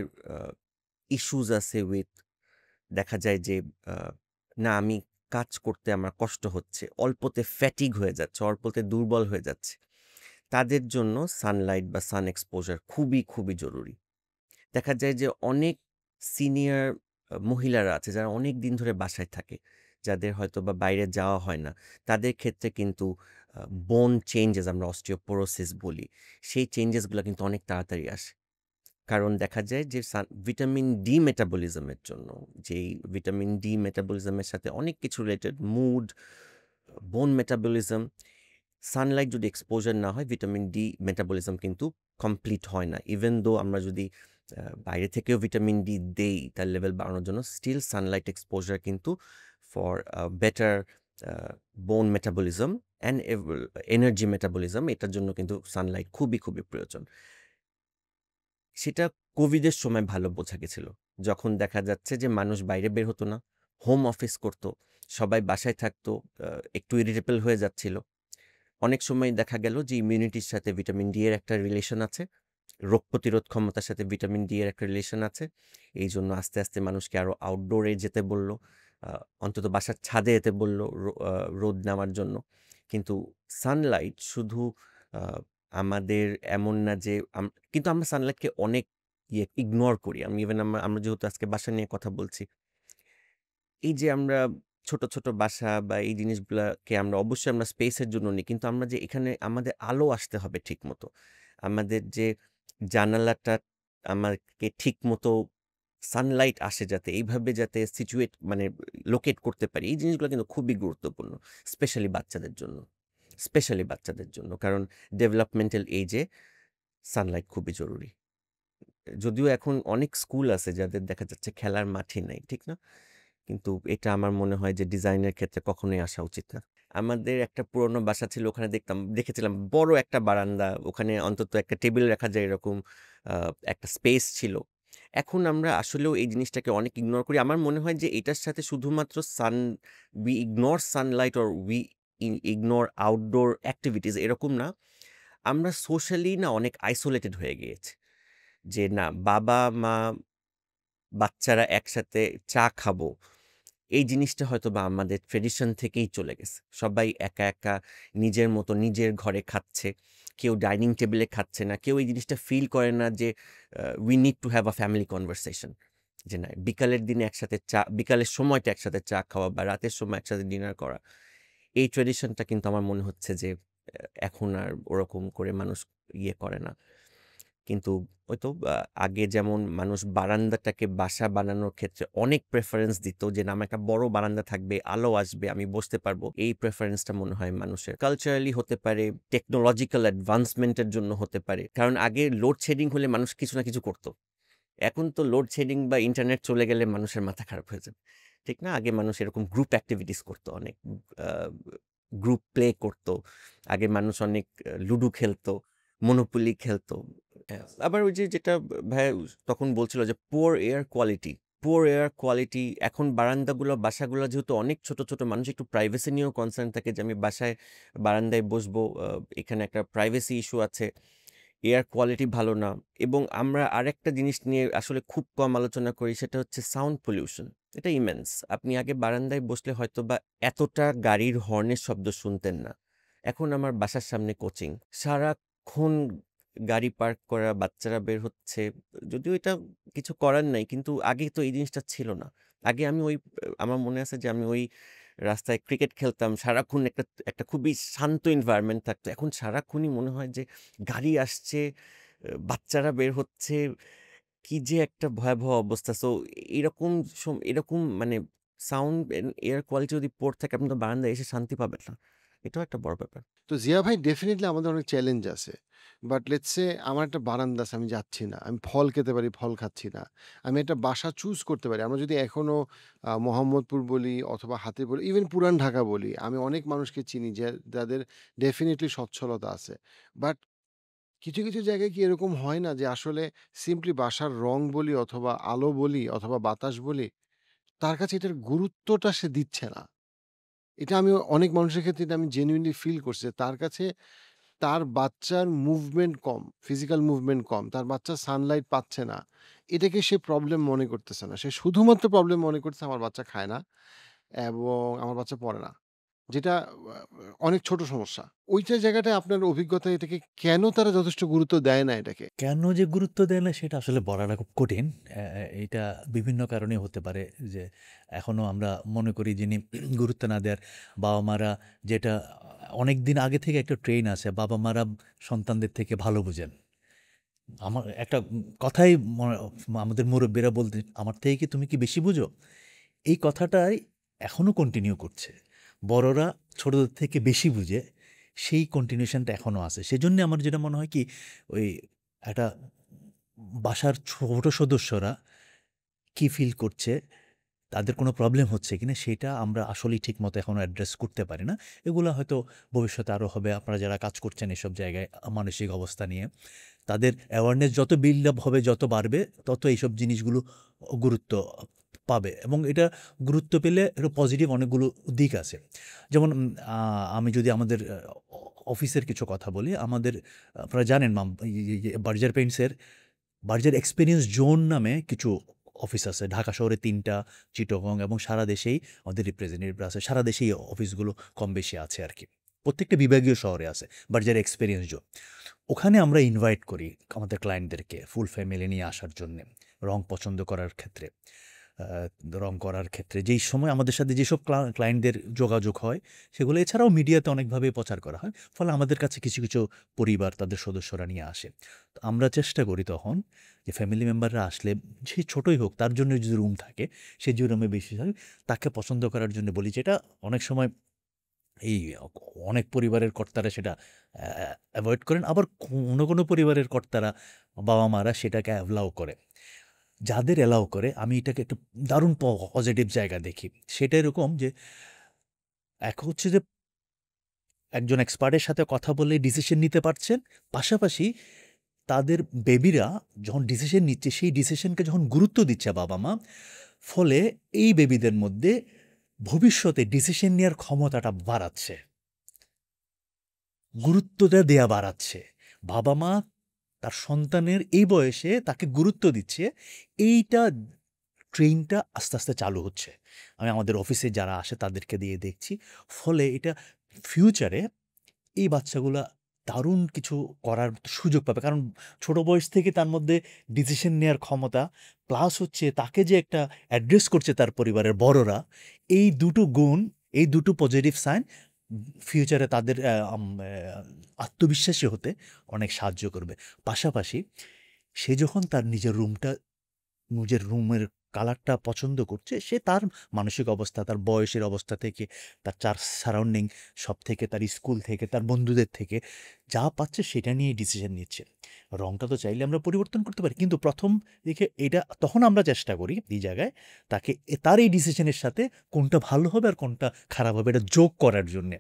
Speaker 3: ইস্যুস আছে উইথ, দেখা যায় যে আ না আমি কাজ করতে আমার কষ্ট হচ্ছে, অল্পতে ফ্যাটিগ হয়ে যাচ্ছে, অল্পতে দুর্বল হয়ে যাচ্ছে। তাদের জন্য সানলাইট বা সান এক্সপোজার খুবই, খুবই জরুরি। দেখা যায় যে অনেক সিনিয়র মহিলারা আছে যারা অনেক দিন ধরে বাসায় থাকে, যাদের হয়তো বা বাইরে যাওয়া হয় না। তাদের ক্ষেত্রে কিন্তু বোন চেঞ্জেস আমরা অস্টিওপোরোসিস বলি, সেই চেঞ্জেসগুলা কিন্তু অনেক তাড়াতাড়ি আসে। কারণ দেখা যায় যে ভিটামিন ডি মেটাবলিজমের জন্য, যেই ভিটামিন ডি মেটাবলিজমের সাথে অনেক কিছু রিলেটেড, মুড, বোন মেটাবলিজম, সানলাইট যদি এক্সপোজার না হয় ভিটামিন ডি মেটাবলিজম কিন্তু কমপ্লিট হয় না। ইভেন দো আমরা যদি বাইরে থেকেও ভিটামিন ডি দেই তার লেভেল বাড়ানোর জন্য, স্টিল সানলাইট এক্সপোজার কিন্তু ফর বেটার বোন মেটাবলিজম অ্যান্ড এনার্জি মেটাবলিজম, এটার জন্য কিন্তু সানলাইট খুবই খুবই প্রয়োজন। সেটা কোভিডের সময় ভালো বোঝা গেছিল। যখন দেখা যাচ্ছে যে মানুষ বাইরে বের হতো না, হোম অফিস করতো, সবাই বাসায় থাকতো, একটু ইরিটেবল হয়ে যাচ্ছিল। অনেক সময় দেখা গেল যে ইমিউনিটির সাথে ভিটামিন ডি এর একটা রিলেশন আছে, রোগ প্রতিরোধ ক্ষমতার সাথে ভিটামিন ডি এর একটা রিলেশন আছে। এই জন্য আস্তে আস্তে মানুষকে আরও আউটডোরে যেতে বলল, অন্তত বাসার ছাদে যেতে বলল রোদ নেওয়ার জন্য। কিন্তু সানলাইট শুধু আহ, আমাদের এমন না যে কিন্তু আমরা সানলাইটকে অনেক ইগনোর করি। ইভেন আমরা যেহেতু আজকে বাসা নিয়ে কথা বলছি, এই যে আমরা ছোট, ছোট বাসা বা এই জিনিসগুলাকে আমরা অবশ্যই আমরা স্পেসের জন্য নিই। কিন্তু আমরা যে এখানে আমাদের আলো আসতে হবে ঠিকমতো। আমাদের যে জানালাটা আমাকে ঠিকমতো সানলাইট আসে যাতে, এইভাবে যাতে সিচুয়েট মানে লোকেট করতে পারি। এই জিনিসগুলো কিন্তু খুবই গুরুত্বপূর্ণ। স্পেশালি বাচ্চাদের জন্য। স্পেশালি বাচ্চাদের জন্য। কারণ ডেভেলপমেন্টাল এইজে সানলাইট খুবই জরুরি। যদিও এখন অনেক স্কুল আছে যাদের দেখা যাচ্ছে খেলার মাঠই নাই, ঠিক না? কিন্তু এটা আমার মনে হয় যে ডিজাইনের ক্ষেত্রে কখনোই আসা উচিত না। আমাদের একটা পুরনো বাসা ছিল, ওখানে দেখেছিলাম বড় একটা বারান্দা, ওখানে অন্তত একটা টেবিল রাখা যায় এরকম একটা স্পেস ছিল। এখন আমরা আসলেও এই জিনিসটাকে অনেক ইগনোর করি। আমার মনে হয় যে এটার সাথে শুধুমাত্র we ignore Sunlight or we ignore outdoor activities এরকম না। আমরা সোশ্যালি না অনেক আইসোলেটেড হয়ে গিয়েছি। যে না বাবা-মা, বাচ্চারা একসাথে চা খাবো, এই জিনিসটা হয়তোবা আমাদের ট্র্যাডিশন থেকেই চলে গেছে। সবাই একা, একা নিজের মতো নিজের ঘরে খাচ্ছে। কেউ ডাইনিং টেবলে খাচ্ছে না। কেউ এই জিনিসটা ফিল করে না যে we need to have a family conversation, যে না বিকালের দিনে একসাথে বিকালের সময়টা একসাথে চা খাওয়া বা রাতের সময় একসাথে ডিনার করা। এই ট্র্যাডিশনটা কিন্তু আমার মনে হচ্ছে যে এখন আর ওরকম করে মানুষ করে না। কিন্তু ওই তো আগে যেমন মানুষ বারান্দাটাকে বাসা বানানোর ক্ষেত্রে অনেক প্রেফারেন্স দিত যে না আমার একটা বড় বারান্দা থাকবে, আলো আসবে, আমি বসতে পারবো। এই প্রেফারেন্সটা মনে হয় মানুষের কালচারালি হতে পারে, টেকনোলজিক্যাল অ্যাডভান্সমেন্টের জন্য হতে পারে। কারণ আগে লোডশেডিং হলে মানুষ কিছু না কিছু করতো। এখন তো লোডশেডিং বা ইন্টারনেট চলে গেলে মানুষের মাথা খারাপ হয়ে যাবে। ঠিক না? আগে মানুষ এরকম গ্রুপ অ্যাক্টিভিটিস করতো, অনেক গ্রুপ প্লে করতো। আগে মানুষ অনেক লুডো খেলতো, মনোপলি খেলতো। আবার ওই যে যেটা ভাইয়া তখন বলছিল যে পুয়ার এয়ার কোয়ালিটি এখন বাসাগুলো যেহেতু অনেক ছোট, ছোট, মানুষ একটু প্রাইভেসি নিয়েও কনসার্ন থাকে যে আমি বারান্দায় বসবো, এখানে একটা প্রাইভেসি ইস্যু আছে। এয়ার কোয়ালিটি ভালো না। এবং আমরা আরেকটা জিনিস নিয়ে আসলে খুব কম আলোচনা করি, সেটা হচ্ছে সাউন্ড পলিউশন। এটা ইমেন্স। আপনি আগে বারান্দায় বসলে হয়তোবা এতটা গাড়ির হর্নের শব্দ শুনতেন না। এখন আমার বাসার সামনে কোচিং। সারাক্ষণ গাড়ি পার্ক করা, বাচ্চারা বের হচ্ছে। যদিও এটা কিছু করার নাই, কিন্তু আগে তো এই জিনিসটা ছিল না। আগে আমি আমার মনে আছে যে আমি ওই রাস্তায় ক্রিকেট খেলতাম। সারাক্ষণ একটা একটা খুবই শান্ত এনভায়রনমেন্ট থাকতো। এখন সারাক্ষণই মনে হয় যে গাড়ি আসছে, বাচ্চারা বের হচ্ছে। কি যে একটা ভয়াবহ অবস্থা। সো এরকম এরকম মানে সাউন্ড এয়ার কোয়ালিটি যদি পোর থাকে, আপনি তো বারান্দায় এসে শান্তি পাবেন না। এটাও একটা বড় ব্যাপার।
Speaker 1: তো জিয়া ভাই, ডেফিনিটলি আমাদের অনেক চ্যালেঞ্জ আছে। বাট লেটস সে আমার একটা বারান্দা আছে, আমি যাচ্ছি না। আমি ফল খেতে পারি, ফল খাচ্ছি না। আমি একটা বাসা চুজ করতে পারি। আমরা যদি এখনো মোহাম্মদপুর বলি অথবা হাতিরপুল, ইভেন পুরান ঢাকা বলি, আমি অনেক মানুষকে চিনি যে যাদের ডেফিনিটলি সচ্ছলতা আছে। বাট কিছু, কিছু জায়গায় কি এরকম হয় না যে আসলে সিম্পলি বাসার রং বলি অথবা আলো বলি অথবা বাতাস বলি, তার কাছে এটার গুরুত্বটা সে দিচ্ছে না। এটা আমি অনেক মানুষের ক্ষেত্রে এটা আমি জেনুইনলি ফিল করছি যে তার কাছে তার বাচ্চার মুভমেন্ট কম, ফিজিক্যাল মুভমেন্ট কম। তার বাচ্চা সানলাইট পাচ্ছে না। এটাকে সে প্রবলেম মনে করতেছে না। সে শুধুমাত্র প্রবলেম মনে করতেছে আমার বাচ্চা খায় না এবং আমার বাচ্চা পড়ে না। যেটা অনেক ছোট সমস্যা। ওইটা জায়গাটায় আপনার অভিজ্ঞতায় এটাকে কেন তারা যথেষ্ট গুরুত্ব দেয় না এটাকে?
Speaker 2: কেন যে গুরুত্ব দেয় না সেটা আসলে বলাটা খুব কঠিন। এইটা বিভিন্ন কারণে হতে পারে যে এখনো আমরা মনে করি যিনি গুরুত্ব না দেওয়ার বাবা-মারা যেটা অনেকদিন আগে থেকে একটা ট্রেন আছে, বাবা-মারা সন্তানদের থেকে ভালো বুঝেন। আমার একটা কথাই আমাদের মুরব্বিরা বলতেন, "আমার থেকে কি তুমি কি বেশি বুঝো?" এই কথাটাই এখনো কন্টিনিউ করছে। বড়রা ছোটদের থেকে বেশি বুঝে, সেই কন্টিনিউশনটা এখনো আছে। সেজন্যে আমার যেটা মনে হয় কি, ওই একটা বাসার ছোট সদস্যরা কি ফিল করছে, তাদের কোনো প্রবলেম হচ্ছে কিনা সেটা আমরা আসলেই ঠিকমতো এখনো অ্যাড্রেস করতে পারি না। এগুলা হয়তো ভবিষ্যতে আরও হবে। আপনারা যারা কাজ করছেন এসব জায়গায় মানসিক অবস্থা নিয়ে, তাদের অ্যাওয়ারনেস যত বিল্ড আপ হবে, যত বাড়বে, তত এইসব জিনিসগুলো গুরুত্ব পাবে এবং এটা গুরুত্ব পেলে এর পজিটিভ অনেকগুলো দিক আছে। যেমন আমি যদি আমাদের অফিসের কিছু কথা বলি, আমাদের আপনারা জানেন বার্জার পেইন্টসের বার্জার এক্সপেরিয়েন্স জোন নামে কিছু অফিস আছে। ঢাকা শহরে ৩ টা, চিটাগং এবং সারা দেশেই আমাদের রিপ্রেজেন্টেটিভরা আছে। সারা দেশেই অফিসগুলো কম বেশি আছে আরকি। প্রত্যেকটা বিভাগীয় শহরে আছে বার্জার এক্সপেরিয়েন্স জোন। ওখানে আমরা ইনভাইট করি আমাদের ক্লায়েন্টদেরকে ফুল ফ্যামিলি নিয়ে আসার জন্যে, রং পছন্দ করার ক্ষেত্রে। আ রং করার ক্ষেত্রে যেই সময় আমাদের সাথে যেসব ক্লায়েন্টদের যোগাযোগ হয়, সেগুলো এছাড়াও মিডিয়াতে অনেকভাবে প্রচার করা হয়। ফলে আমাদের কাছে কিছু, কিছু পরিবার তাদের সদস্যরা নিয়ে আসে। তো আমরা চেষ্টা করি তখন যে ফ্যামিলি মেম্বাররা আসলে, সে ছোটই হোক, তার জন্য যদি রুম থাকে, সে যে রুমে বেশি হয়, তাকে পছন্দ করার জন্য বলি, যেটা অনেক সময় এই অনেক পরিবারের কর্তারা সেটা এভয়েড করেন। আবার কোনো, কোনো পরিবারের কর্তারা, বাবা-মারা সেটাকে অ্যালাও করে। যাদের অ্যালাও করে আমি এটাকে একটু দারুণ পজিটিভ জায়গা দেখি। সেটা এরকম যে এক হচ্ছে যে একজন এক্সপার্টের সাথে কথা বলে ডিসিশন নিতে পারছেন। পাশাপাশি তাদের বেবিরা যখন ডিসিশন নিচ্ছে, সেই ডিসিশনকে যখন গুরুত্ব দিচ্ছে বাবা-মা, ফলে এই বেবিদের মধ্যে ভবিষ্যতে ডিসিশন নেওয়ার ক্ষমতাটা বাড়াচ্ছে। গুরুত্বটা দেয়া বাড়াচ্ছে। বাবা-মা তার সন্তানের এই বয়সে তাকে গুরুত্ব দিচ্ছে। এইটা ট্রেইনটা আস্তে, আস্তে চালু হচ্ছে। আমি আমাদের অফিসে যারা আসে তাদেরকে দিয়ে দেখছি। ফলে এটা ফিউচারে এই বাচ্চাগুলা দারুণ কিছু করার সুযোগ পাবে। কারণ ছোট বয়স থেকে তার মধ্যে ডিসিশন নেয়ার ক্ষমতা, প্লাস হচ্ছে তাকে যে একটা অ্যাড্রেস করছে তার পরিবারের বড়রা, এই দুটো গুণ, এই দুটো পজিটিভ সাইন ফিউচারে তাদের আত্মবিশ্বাসী হতে অনেক সাহায্য করবে। পাশাপাশি সে যখন তার নিজের রুমের কালারটা পছন্দ করছে, সে তার মানসিক অবস্থা, তার বয়সের অবস্থা থেকে, তার সারাউন্ডিং সব থেকে, তার স্কুল থেকে, তার বন্ধুদের থেকে যা পাচ্ছে সেটা নিয়েই ডিসিশন নিচ্ছে। রংটা তো চাইলে আমরা পরিবর্তন করতে পারি। কিন্তু ১ম দিকে এটা তখন আমরা চেষ্টা করি এই জায়গায় তাকে তার এই ডিসিশনের সাথে কোনটা ভালো হবে আর কোনটা খারাপ হবে এটা যোগ করার জন্যে।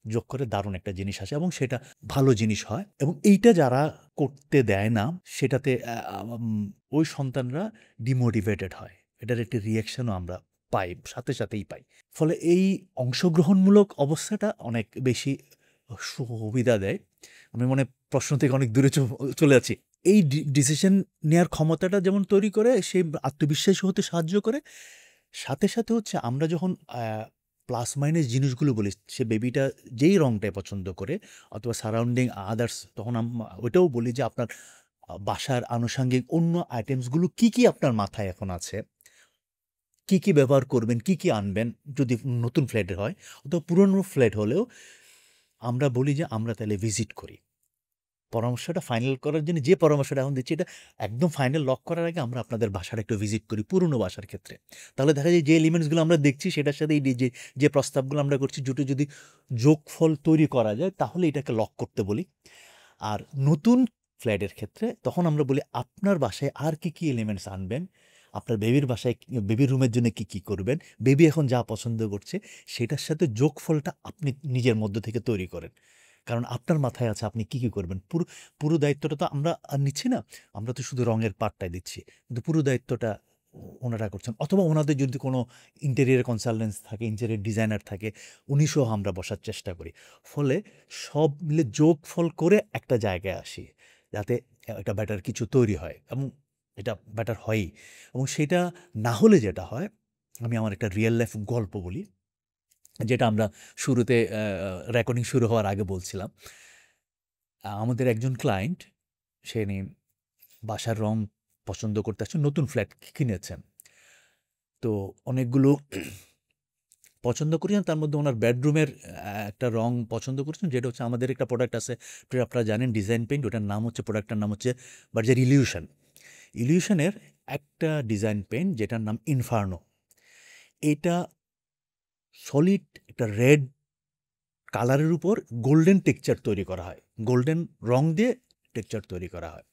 Speaker 2: যোগ করে দারুণ একটা জিনিস আসে এবং সেটা ভালো জিনিস হয় এবং এইটা যারা করতে দেয় না সেটাতে ওই সন্তানরা ডিমোটিভেটেড হয়। এটার একটি রিঅ্যাকশনও আমরা পাই, সাথে সাথেই পাই। ফলে এই অংশগ্রহণমূলক অবস্থাটা অনেক বেশি সুবিধা দেয়। আমি মনে হয় প্রশ্ন থেকে অনেক দূরে চলে যাচ্ছি। এই ডিসিশন নেয়ার ক্ষমতাটা যেমন তৈরি করে, সে আত্মবিশ্বাসী হতে সাহায্য করে। সাথে, সাথে হচ্ছে আমরা যখন প্লাস মাইনাস জিনিসগুলো বলি, সে বেবিটা যেই রংটাই পছন্দ করে অথবা সারাউন্ডিং আদার্স, তখন ওইটাও বলি যে আপনার বাসার আনুষঙ্গিক অন্য আইটেমসগুলো কী, কী আপনার মাথায় এখন আছে? কী, কী ব্যবহার করবেন, কী, কী আনবেন যদি নতুন ফ্ল্যাটের হয় অথবা পুরনো ফ্ল্যাট হলেও আমরা বলি যে আমরা তাহলে ভিজিট করি। পরামর্শটা ফাইনাল করার জন্য যে পরামর্শটা এখন দিচ্ছি, এটা একদম ফাইনাল লক করার আগে আমরা আপনাদের বাসাটা একটু ভিজিট করি, পুরনো বাসার ক্ষেত্রে। তাহলে দেখা যায় যে এলিমেন্টসগুলো আমরা দেখছি সেটার সাথে এই যে প্রস্তাবগুলো আমরা করছি, দুটো যদি যোগফল তৈরি করা যায় তাহলে এটাকে লক করতে বলি। আর নতুন ফ্ল্যাটের ক্ষেত্রে তখন আমরা বলি আপনার বাসায় আর কী, কী এলিমেন্টস আনবেন? আপনার বেবির বাসায় বেবির রুমের জন্য কী, কী করবেন? বেবি এখন যা পছন্দ করছে সেটার সাথে যোগফলটা আপনি নিজের মধ্য থেকে তৈরি করেন। কারণ আপনার মাথায় আছে আপনি কী, কী করবেন। পুরো দায়িত্বটা তো আমরা আর নিচ্ছি না। আমরা তো শুধু রঙের পার্টটাই দিচ্ছি। কিন্তু পুরো দায়িত্বটা ওনারা করছেন। অথবা ওনাদের যদি কোনো ইন্টেরিয়র কনসালটেন্টস থাকে, ইন্টেরিয়র ডিজাইনার থাকে, উনি সহ আমরা বসার চেষ্টা করি। ফলে সব মিলে যোগফল করে একটা জায়গায় আসি, যাতে একটা বেটার কিছু তৈরি হয় এবং এটা বেটার হয়ই। এবং সেটা না হলে যেটা হয়, আমি আমার একটা রিয়েল লাইফ গল্প বলি। যেটা আমরা শুরুতে রেকর্ডিং শুরু হওয়ার আগে বলছিলাম। আমাদের একজন ক্লায়েন্ট সে বাসার রং পছন্দ করতে আসছে, নতুন ফ্ল্যাট কিনেছেন। তো অনেকগুলো পছন্দ করেছেন, তার মধ্যে ওনার বেডরুমের একটা রং পছন্দ করেছেন, যেটা হচ্ছে আমাদের একটা প্রোডাক্ট আছে, ওটা আপনারা জানেন, ডিজাইন পেইন্ট। ওটার নাম হচ্ছে, প্রোডাক্টটার নাম হচ্ছে বার্জার ইলিউশন। ইলিউশনের একটা ডিজাইন পেইন্ট যেটার নাম ইনফার্নো। এটা সলিড একটা রেড কালারের উপর গোল্ডেন টেক্সচার তৈরি করা হয়, গোল্ডেন রং দিয়ে টেক্সচার তৈরি করা হয়।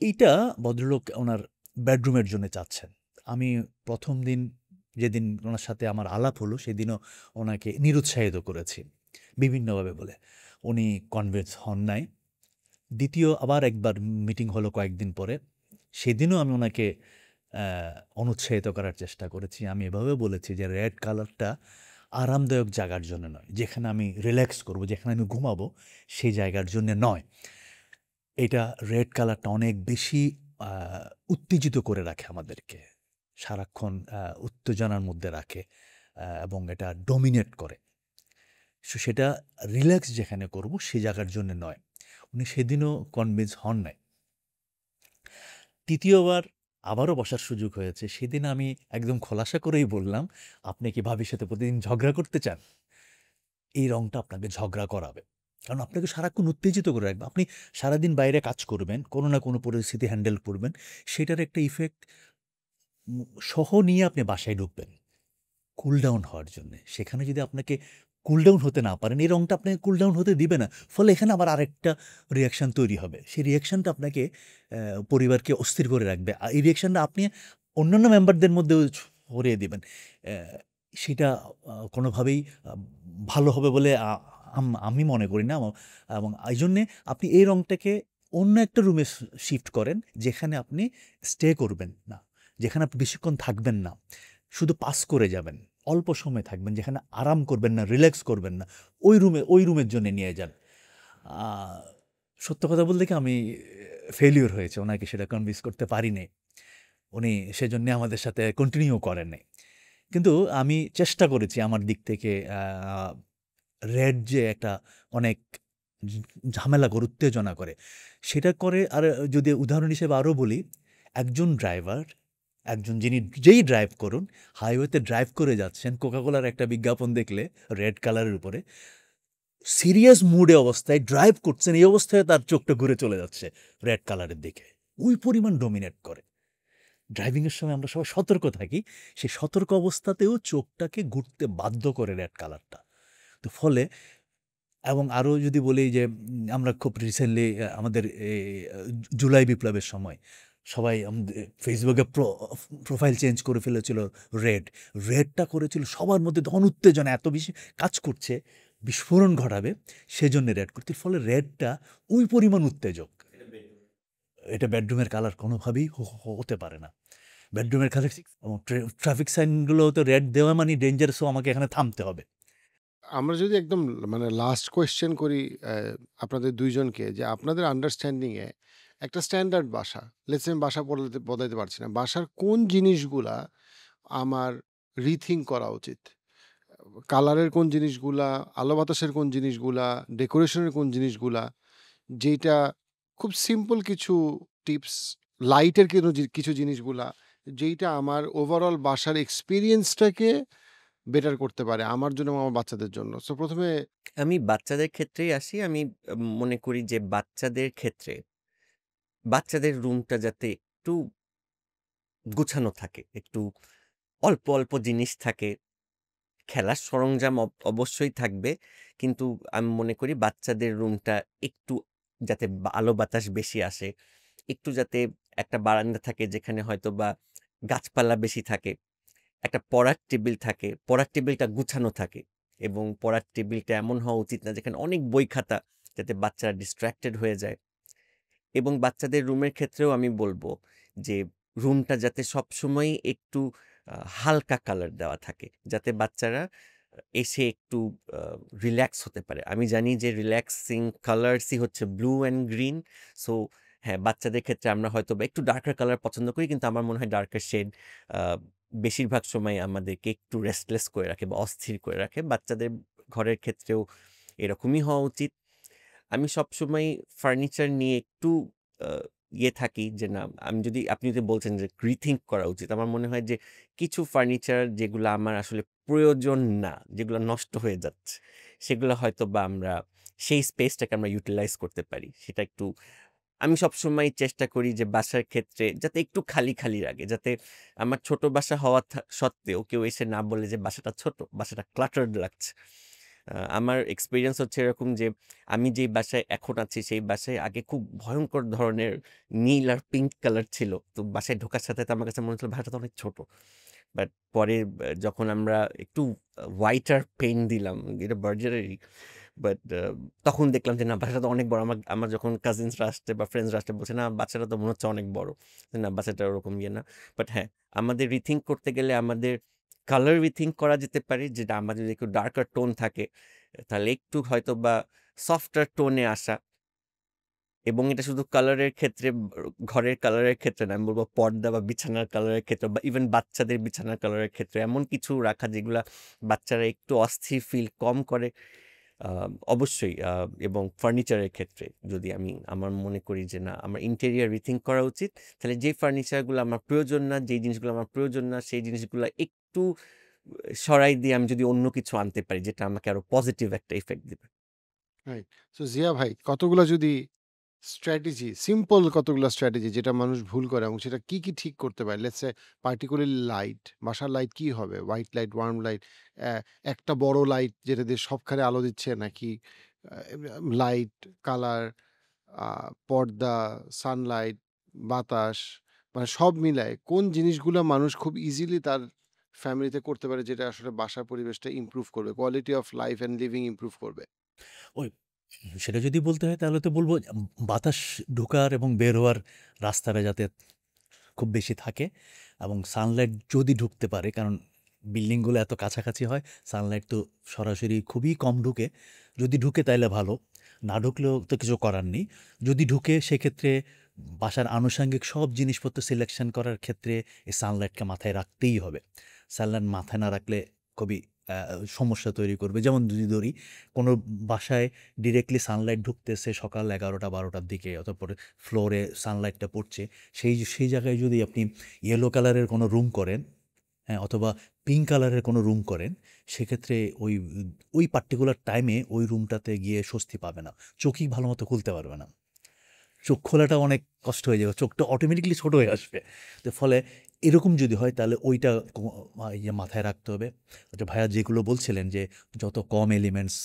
Speaker 2: এইটা ভদ্রলোক ওনার বেডরুমের জন্য চাচ্ছেন। আমি প্রথম দিন যেদিন ওনার সাথে আমার আলাপ হলো, সেদিনও ওনাকে নিরুৎসাহিত করেছি বিভিন্নভাবে বলে। উনি কনভিন্স হন নাই। দ্বিতীয় আবার একবার মিটিং হলো কয়েকদিন পরে, সেদিনও আমি ওনাকে অনুৎসাহিত করার চেষ্টা করেছি। আমি এভাবে বলেছি যে রেড কালারটা আরামদায়ক জায়গার জন্য নয়, যেখানে আমি রিল্যাক্স করব, যেখানে আমি ঘুমাবো, সেই জায়গার জন্য নয়। এটা রেড কালারটা অনেক বেশি উত্তেজিত করে রাখে আমাদেরকে, সারাক্ষণ উত্তেজনার মধ্যে রাখে, এবং এটা ডমিনেট করে। সেটা রিল্যাক্স যেখানে করব সেই জায়গার জন্য নয়। উনি সেদিনও কনভিন্স হন নাই। তৃতীয়বার আবারও বসার সুযোগ হয়েছে। সেদিন আমি একদম খোলাসা করেই বললাম, আপনি কি ভাবির সাথে প্রতিদিন ঝগড়া করতে চান? এই রংটা আপনাকে ঝগড়া করাবে। কারণ আপনাকে সারাক্ষণ উত্তেজিত করে রাখবে। আপনি সারাদিন বাইরে কাজ করবেন, কোনো না কোনো পরিস্থিতি হ্যান্ডেল করবেন। সেটার একটা ইফেক্ট সহ নিয়ে আপনি বাসায় ঢুকবেন কুল ডাউন হওয়ার জন্যে। সেখানে যদি আপনাকে কুল ডাউন হতে না পারেন, এই রংটা আপনাকে কুল ডাউন হতে দিবে না। ফলে এখানে আবার আরেকটা রিঅ্যাকশান তৈরি হবে। সেই রিঅ্যাকশানটা আপনাকে পরিবারকে অস্থির করে রাখবে। এই রিঅ্যাকশানটা আপনি অন্যান্য মেম্বারদের মধ্যেও ছড়িয়ে দিবেন। সেটা কোনোভাবেই ভালো হবে বলে আমি মনে করি না। এবং এই জন্যে আপনি এই রংটাকে অন্য একটা রুমে শিফট করেন, যেখানে আপনি স্টে করবেন না, যেখানে আপনি বেশিক্ষণ থাকবেন না, শুধু পাস করে যাবেন, অল্প সময় থাকবেন, যেখানে আরাম করবেন না, রিল্যাক্স করবেন না, ওই রুমের জন্য নিয়ে যান। সত্য কথা বলতে কি, আমি ফেলিওর হয়েছে, ওনাকে সেটা কনভিন্স করতে পারিনি। উনি সেজন্যে আমাদের সাথে কন্টিনিউ করেন নাই। কিন্তু আমি চেষ্টা করেছি আমার দিক থেকে। রেড যে একটা অনেক ঝামেলা করে, উত্তেজনা করে, সেটা করে। আর যদি উদাহরণ হিসেবে আরও বলি, একজন ড্রাইভার, যেই ড্রাইভ করুন, হাইওয়েতে ড্রাইভ করে যাচ্ছেন, কোকাকোলার একটা বিজ্ঞাপন দেখলে রেড কালারের উপরে, সিরিয়াস মুডে অবস্থায় ড্রাইভ করছেন, এই অবস্থায় তার চোখটা ঘুরে চলে যাচ্ছে রেড কালারের দিকে। ওই পরিমাণ ডমিনেট করে। ড্রাইভিংয়ের সময় আমরা সবাই সতর্ক থাকি, সেই সতর্ক অবস্থাতেও চোখটাকে ঘুরতে বাধ্য করে রেড কালারটা। তো ফলে, এবং আরও যদি বলি যে আমরা খুব রিসেন্টলি আমাদের জুলাই বিপ্লবের সময় সবাই ফেসবুকে প্রোফাইল চেঞ্জ করে ফেলেছিল। রেডটা করেছিল সবার মধ্যে, তখন উত্তেজনা এত বেশি কাজ করছে, বিস্ফোরণ ঘটাবে, সেজন্য রেড করতে। ফলে রেডটা ওই পরিমাণ উত্তেজক। এটা বেডরুমের কালার কোনোভাবেই হতে পারে না। বেডরুমের কালার, এবং ট্রাফিক সাইনগুলো তো রেড দেওয়া মানে ডেঞ্জারাসও, আমাকে এখানে থামতে হবে।
Speaker 1: আমরা যদি একদম মানে লাস্ট কোয়েশ্চেন করি আপনাদের দুইজনকে, যে আপনাদের আন্ডারস্ট্যান্ডিংয়ে একটা স্ট্যান্ডার্ড বাসা, লেটস সে আমি বাসা বদলাতে পারছি না, বাসার কোন জিনিসগুলা আমার রিথিঙ্ক করা উচিত? কালারের কোন জিনিসগুলা, আলো বাতাসের কোন জিনিসগুলা, ডেকোরেশনের কোন জিনিসগুলা, যেটা খুব সিম্পল কিছু টিপস, লাইটের কিছু জিনিসগুলা, যেইটা আমার ওভারঅল বাসার এক্সপিরিয়েন্সটাকে বেটার করতে পারে আমার জন্য এবং আমার বাচ্চাদের জন্য। সো প্রথমে
Speaker 3: আমি বাচ্চাদের ক্ষেত্রেই আসি। আমি মনে করি যে বাচ্চাদের ক্ষেত্রে বাচ্চাদের রুমটা যাতে একটু গুছানো থাকে, একটু অল্প, অল্প জিনিস থাকে। খেলার সরঞ্জাম অবশ্যই থাকবে। কিন্তু আমি মনে করি বাচ্চাদের রুমটা একটু যাতে আলো বাতাস বেশি আসে, একটু যাতে একটা বারান্দা থাকে যেখানে হয়তোবা গাছপালা বেশি থাকে, একটা পড়ার টেবিল থাকে, পড়ার টেবিলটা গুছানো থাকে, এবং পড়ার টেবিলটা এমন হওয়া উচিত না যেখানে অনেক বই খাতা, যাতে বাচ্চারা ডিস্ট্রাক্টেড হয়ে যায়। এবং বাচ্চাদের রুমের ক্ষেত্রেও আমি বলব যে রুমটা যাতে সবসময়ই একটু হালকা কালার দেওয়া থাকে, যাতে বাচ্চারা এসে একটু রিল্যাক্স হতে পারে। আমি জানি যে রিল্যাক্সিং কালার্সই হচ্ছে ব্লু অ্যান্ড গ্রিন। সো হ্যাঁ, বাচ্চাদের ক্ষেত্রে আমরা হয়তোবা একটু ডার্কার কালার পছন্দ করি, কিন্তু আমার মনে হয় ডার্কার শেড বেশিরভাগ সময় আমাদেরকে একটু রেস্টলেস করে রাখে বা অস্থির করে রাখে। বাচ্চাদের ঘরের ক্ষেত্রেও এরকমই হওয়া উচিত। আমি সবসময় ফার্নিচার নিয়ে একটু আ ইয়ে থাকি যে না, আপনি যদি বলছেন যে রিথিঙ্ক করা উচিত। আমার মনে হয় যে কিছু ফার্নিচার যেগুলা আমার আসলে প্রয়োজন না, যেগুলা নষ্ট হয়ে যাচ্ছে, সেগুলা হয়তোবা আমরা সেই স্পেসটাকে আমরা ইউটিলাইজ করতে পারি। সেটা একটু আমি সবসময় চেষ্টা করি যে বাসার ক্ষেত্রে যাতে একটু খালি, খালি লাগে। যাতে আমার ছোট বাসা হওয়া সত্ত্বেও কেউ এসে না বলে যে বাসাটা ছোট, বাসাটা cluttered লাগছে। আমার এক্সপেরিয়েন্স হচ্ছে এরকম যে আমি যেই বাসায় এখন আছি সেই বাসায় আগে খুব ভয়ংকর ধরনের নীল আর পিঙ্ক কালার ছিল। তো বাসায় ঢোকার সাথে, সাথে আমার কাছে মনে হচ্ছিল বাসাটা অনেক ছোট। বাট পরে যখন আমরা একটু হোয়াইটার পেইন্ট দিলাম, এটা বার্জারেরই। বাট তখন দেখলাম যে না, বাসাটা তো অনেক বড়। আমার যখন কাজিনসরা আসছে বা ফ্রেন্ডসরা আসছে বলছে, "না, বাচ্চাটা তো মনে হচ্ছে অনেক বড়।" না, বাচ্চাটা ওরকম ইয়ে না। বাট হ্যাঁ, আমাদের রিথিঙ্ক করতে গেলে আমাদের কালার রিথিঙ্ক করা যেতে পারে। যেটা আমাদের যদি একটু ডার্কার টোন থাকে, তাহলে একটু হয়তোবা সফটার টোনে আসা। এবং এটা শুধু কালারের ক্ষেত্রে ঘরের কালারের ক্ষেত্রে না, আমি বলব পর্দা বা বিছানার কালারের ক্ষেত্রে বা ইভেন বাচ্চাদের বিছানার কালারের ক্ষেত্রে এমন কিছু রাখা যেগুলা বাচ্চারা একটু অস্থির ফিল কম করে। আ অবশ্যই এবং ফার্নিচারের ক্ষেত্রে যদি আমার মনে করি যে না, আমার ইন্টেরিয়র রিথিঙ্ক করা উচিত। তাহলে যে ফার্নিচারগুলো আমার প্রয়োজন না, যেই জিনিসগুলো আমার প্রয়োজন না, সেই জিনিসগুলা একটু সরাই দিয়ে আমি যদি অন্য কিছু আনতে পারি যেটা আমাকে আরো পজিটিভ একটা ইফেক্ট দিবে।
Speaker 1: রাইট। সো জিয়া ভাই কতগুলা যদি স্ট্র্যাটেজি, সিম্পল কতগুলা স্ট্র্যাটেজি যেটা মানুষ ভুল করে এবং সেটা কি, কি ঠিক করতে পারে? লেটস সে পার্টিকুলারলি লাইট, বাসার লাইট কি হবে? হোয়াইট লাইট, ওয়ার্ম লাইট, অ্যা একটা বড় লাইট যেটা দিয়ে সবখানে আলো দিচ্ছে নাকি লাইট, কালার, আ পর্দা, সানলাইট, বাতাস মানে সব মিলায় কোন জিনিসগুলা মানুষ খুব ইজিলি তার ফ্যামিলিতে করতে পারে যেটা আসলে বাসার পরিবেশটা ইমপ্রুভ করবে? Quality of life and living improve করবে?
Speaker 2: ওই সেটা যদি বলতে হয় তাহলে তো বলব বাতাস ঢোকার এবং বের হওয়ার রাস্তাটা যাতে খুব বেশি থাকে এবং সানলাইট যদি ঢুকতে পারে, কারণ বিল্ডিংগুলো এত কাছাকাছি হয়, সানলাইট তো সরাসরি খুবই কম ঢুকে। যদি ঢুকে তাইলে ভালো, না ঢুকলেও তো কিছু করার নেই। যদি ঢুকে সেক্ষেত্রে বাসার আনুষঙ্গিক সব জিনিসপত্র সিলেকশন করার ক্ষেত্রে এই সানলাইটকে মাথায় রাখতেই হবে। সানলাইট মাথায় না রাখলে খুবই সমস্যা তৈরি করবে। যেমন যদি ধরি কোনো বাসায় ডিরেক্টলি সানলাইট ঢুকতেছে সকাল 11টা-12টার দিকে, অতঃপর ফ্লোরে সানলাইটটা পড়ছে, সেই জায়গায় যদি আপনি ইয়েলো কালারের কোনো রুম করেন, হ্যাঁ, অথবা পিঙ্ক কালারের কোনো রুম করেন, সেক্ষেত্রে ওই পার্টিকুলার টাইমে ওই রুমটাতে গিয়ে স্বস্তি পাবে না। চোখই ভালো মতো খুলতে পারবে না। চোখ খোলাটা অনেক কষ্ট হয়ে যাবে। চোখটা অটোমেটিক্যালি ছোট হয়ে আসবে। তো ফলে এরকম যদি হয় তাহলে ওইটা ইয়ে মাথায় রাখতে হবে। আচ্ছা ভাইয়া যেগুলো বলছিলেন যে যত কম এলিমেন্টস,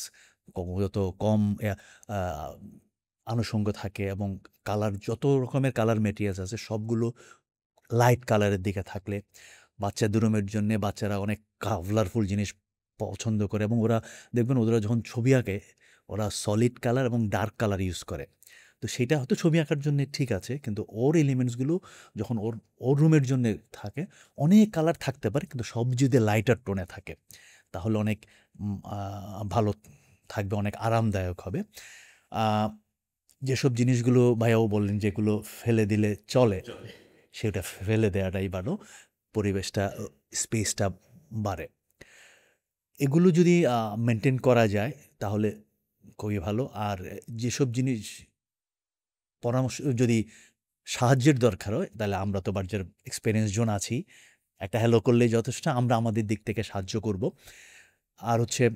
Speaker 2: যত কম আ আনুষঙ্গ থাকে এবং যত রকমের কালার ম্যাটেরিয়ালস আছে সবগুলো লাইট কালারের দিকে থাকলে বাচ্চাদের রুমের জন্যে বাচ্চারা অনেক কালারফুল জিনিস পছন্দ করে এবং দেখবেন ওরা যখন ছবি আঁকে ওরা সলিড কালার এবং ডার্ক কালার ইউজ করে। তো সেইটা হয়তো ছবি আঁকার জন্যে ঠিক আছে, কিন্তু ওর এলিমেন্টসগুলো যখন ওর রুমের জন্যে থাকে, অনেক কালার থাকতে পারে কিন্তু সব যদি লাইটার টোনে থাকে তাহলে অনেক ভালো থাকবে, অনেক আরামদায়ক হবে। আ যেসব জিনিসগুলো ভাইয়াও বললেন যেগুলো ফেলে দিলে চলে, সেটা ফেলে দেওয়াটাই ভালো। পরিবেশটা, স্পেসটা বাড়ে। এগুলো যদি মেইনটেইন করা যায় তাহলে খুবই ভালো। আর যেসব জিনিস পরামর্শ যদি সাহায্যের দরকার হয় তাহলে আমরা তো বার্জার এক্সপেরিয়েন্স জন আছি। একটা হ্যালো করলেই যথেষ্ট। আমরা আমাদের দিক থেকে সাহায্য করব। আর হচ্ছে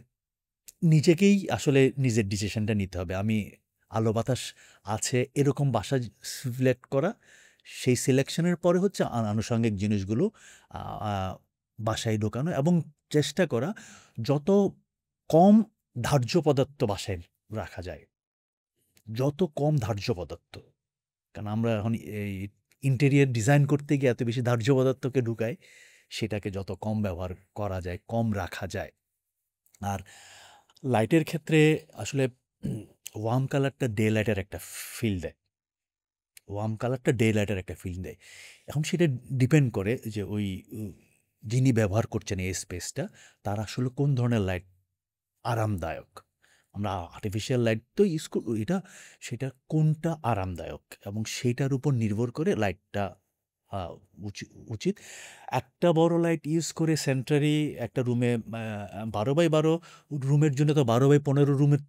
Speaker 2: নিজেকেই আসলে নিজের ডিসিশনটা নিতে হবে। আমি আলো বাতাস আছে এরকম বাসা সিলেক্ট করা, সেই সিলেকশনের পরে হচ্ছে আনুষঙ্গিক জিনিসগুলো আ আ বাসায় ঢোকানো এবং চেষ্টা করা যত কম ধার্য পদার্থ বাসায় রাখা যায়। যত কম ধার্য পদার্থ। কারণ আমরা এখন এই ইন্টেরিয়র ডিজাইন করতে গিয়ে এত বেশি ধার্য পদার্থকে ঢুকাই, সেটাকে যত কম ব্যবহার করা যায়, কম রাখা যায়। আর লাইটের ক্ষেত্রে আসলে ওয়ার্ম কালারটা ডে লাইটের একটা ফিল দেয়। ওয়ার্ম কালারটা ডে লাইটের একটা ফিল দেয়। এখন সেটা ডিপেন্ড করে যে যিনি ব্যবহার করছেন এই স্পেসটা, তার আসলে কোন ধরনের লাইট আরামদায়ক। আমরা আর্টিফিশিয়াল লাইট তো ইউজ সেটা কোনটা আরামদায়ক এবং সেইটার উপর নির্ভর করে লাইটটা আ উচিত। একটা বড় লাইট ইউজ করে সেন্টারি একটা রুমে ১২/১২ রুমের জন্য তো ১২/১৫ রুমের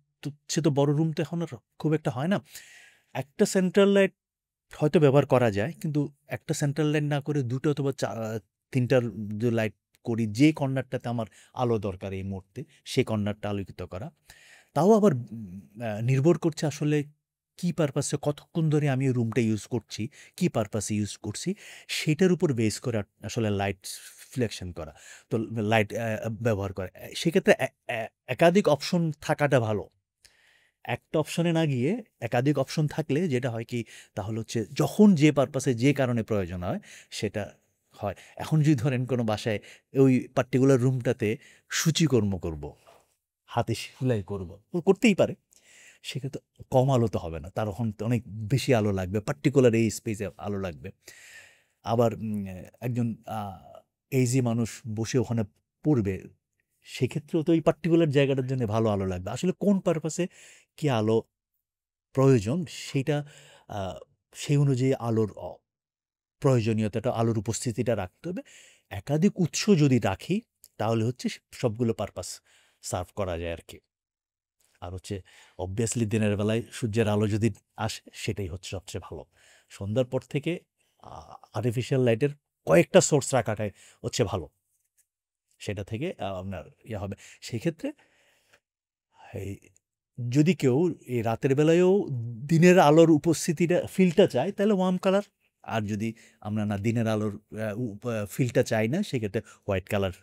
Speaker 2: চেয়ে তো বড় রুম তো এখন আর খুব একটা হয় না। একটা সেন্ট্রাল লাইট হয়তো ব্যবহার করা যায়। কিন্তু একটা সেন্ট্রাল লাইট না করে ২ টা অথবা ৩ টার যে লাইট করি, যে কর্নারটাতে আমার আলো দরকার এই মুহূর্তে, সেই কর্নারটা আলোকিত করা। তাও আবার নির্ভর করছে আসলে কি পারপাসে কতক্ষণ ধরে আমি ওই রুমটা ইউজ করছি, কি পারপাসে ইউজ করছি, সেটার উপর বেস করে আসলে লাইট সিলেকশন করা। তো লাইট ব্যবহার করা। সেক্ষেত্রে একাধিক অপশন থাকাটা ভালো। একটা অপশনে না গিয়ে একাধিক অপশন থাকলে যেটা হয় কি, তাহলে হচ্ছে যখন যে পারপাসে যে কারণে প্রয়োজন হয় সেটা হয়। এখন যদি ধরেন কোনো বাসায় ওই পার্টিকুলার রুমটাতে সূচিকর্ম করব, হাতে সেলাই করব, ও করতেই পারে। সেক্ষেত্রে কম আলো তো হবে না, তার ওখানে তো অনেক বেশি আলো লাগবে, পার্টিকুলার এই স্পেসে আলো লাগবে। আবার একজন এইজি মানুষ বসে ওখানে পড়বে, সেক্ষেত্রেও তো ওই পার্টিকুলার জায়গাটার জন্য ভালো আলো লাগবে। আসলে কোন পারপাসে কি আলো প্রয়োজন সেইটা আ সেই অনুযায়ী আলোর প্রয়োজনীয়তাটা, আলোর উপস্থিতিটা রাখতে হবে। একাধিক উৎস যদি রাখি তাহলে হচ্ছে সবগুলো পারপাস সার্ভ করা যায় আরকি। আর হচ্ছে অবভিয়াসলি দিনের বেলায় সূর্যের আলো যদি আসে সেটাই হচ্ছে সবচেয়ে ভালো। সন্ধ্যার পর থেকে আ আর্টিফিশিয়াল লাইটের কয়েকটা সোর্স রাখাটাই হচ্ছে ভালো। সেটা থেকে আপনার ইয়ে হবে। সেক্ষেত্রে এই যদি কেউ এই রাতের বেলায়ও দিনের আলোর উপস্থিতিটা ফিলটা চায় তাহলে ওয়ার্ম কালার। আর যদি আমরা না দিনের আলোর ফিলটা চাই না, সেক্ষেত্রে হোয়াইট কালার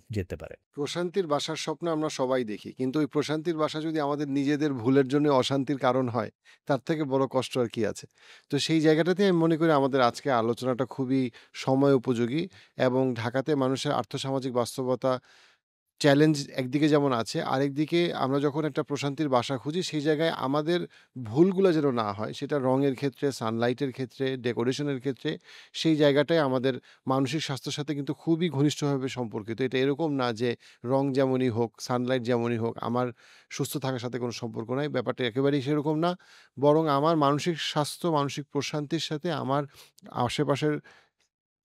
Speaker 2: যেতে পারে।
Speaker 1: প্রশান্তির বাসার স্বপ্ন আমরা সবাই দেখি। কিন্তু ওই প্রশান্তির বাসা যদি আমাদের নিজেদের ভুলের জন্য অশান্তির কারণ হয়, তার থেকে বড় কষ্ট আর কি আছে? তো সেই জায়গাটাতে আমি মনে করি আমাদের আজকে আলোচনাটা খুবই সময় উপযোগী এবং ঢাকাতে মানুষের আর্থসামাজিক বাস্তবতা চ্যালেঞ্জ একদিকে যেমন আছে, আরেকদিকে আমরা যখন একটা প্রশান্তির বাসা খুঁজি, সেই জায়গায় আমাদের ভুলগুলা যেন না হয়, সেটা রঙের ক্ষেত্রে, সানলাইটের ক্ষেত্রে, ডেকোরেশনের ক্ষেত্রে, সেই জায়গাটায় আমাদের মানসিক স্বাস্থ্যের সাথে কিন্তু খুবই ঘনিষ্ঠভাবে সম্পর্কিত। এটা এরকম না যে রং যেমনই হোক, সানলাইট যেমনই হোক, আমার সুস্থ থাকার সাথে কোনো সম্পর্ক নাই। ব্যাপারটা একেবারেই সেরকম না। বরং আমার মানসিক স্বাস্থ্য, মানসিক প্রশান্তির সাথে আমার আশেপাশের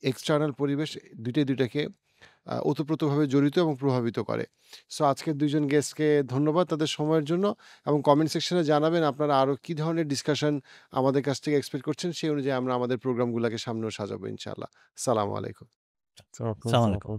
Speaker 1: এক্সটার্নাল পরিবেশ ২ টাই ২ টাকে ওতপ্রোতভাবে জড়িত এবং প্রভাবিত করে। সো আজকের ২ জন গেস্টকে ধন্যবাদ তাদের সময়ের জন্য এবং কমেন্ট সেকশনে জানাবেন আপনারা আরো কি ধরনের ডিসকাশন আমাদের কাছ থেকে এক্সপেক্ট করছেন, সেই অনুযায়ী আমরা আমাদের প্রোগ্রামগুলাকে সামনেও সাজাবো ইনশাআল্লাহ। সালামু আলাইকুম।
Speaker 2: আসসালামু আলাইকুম।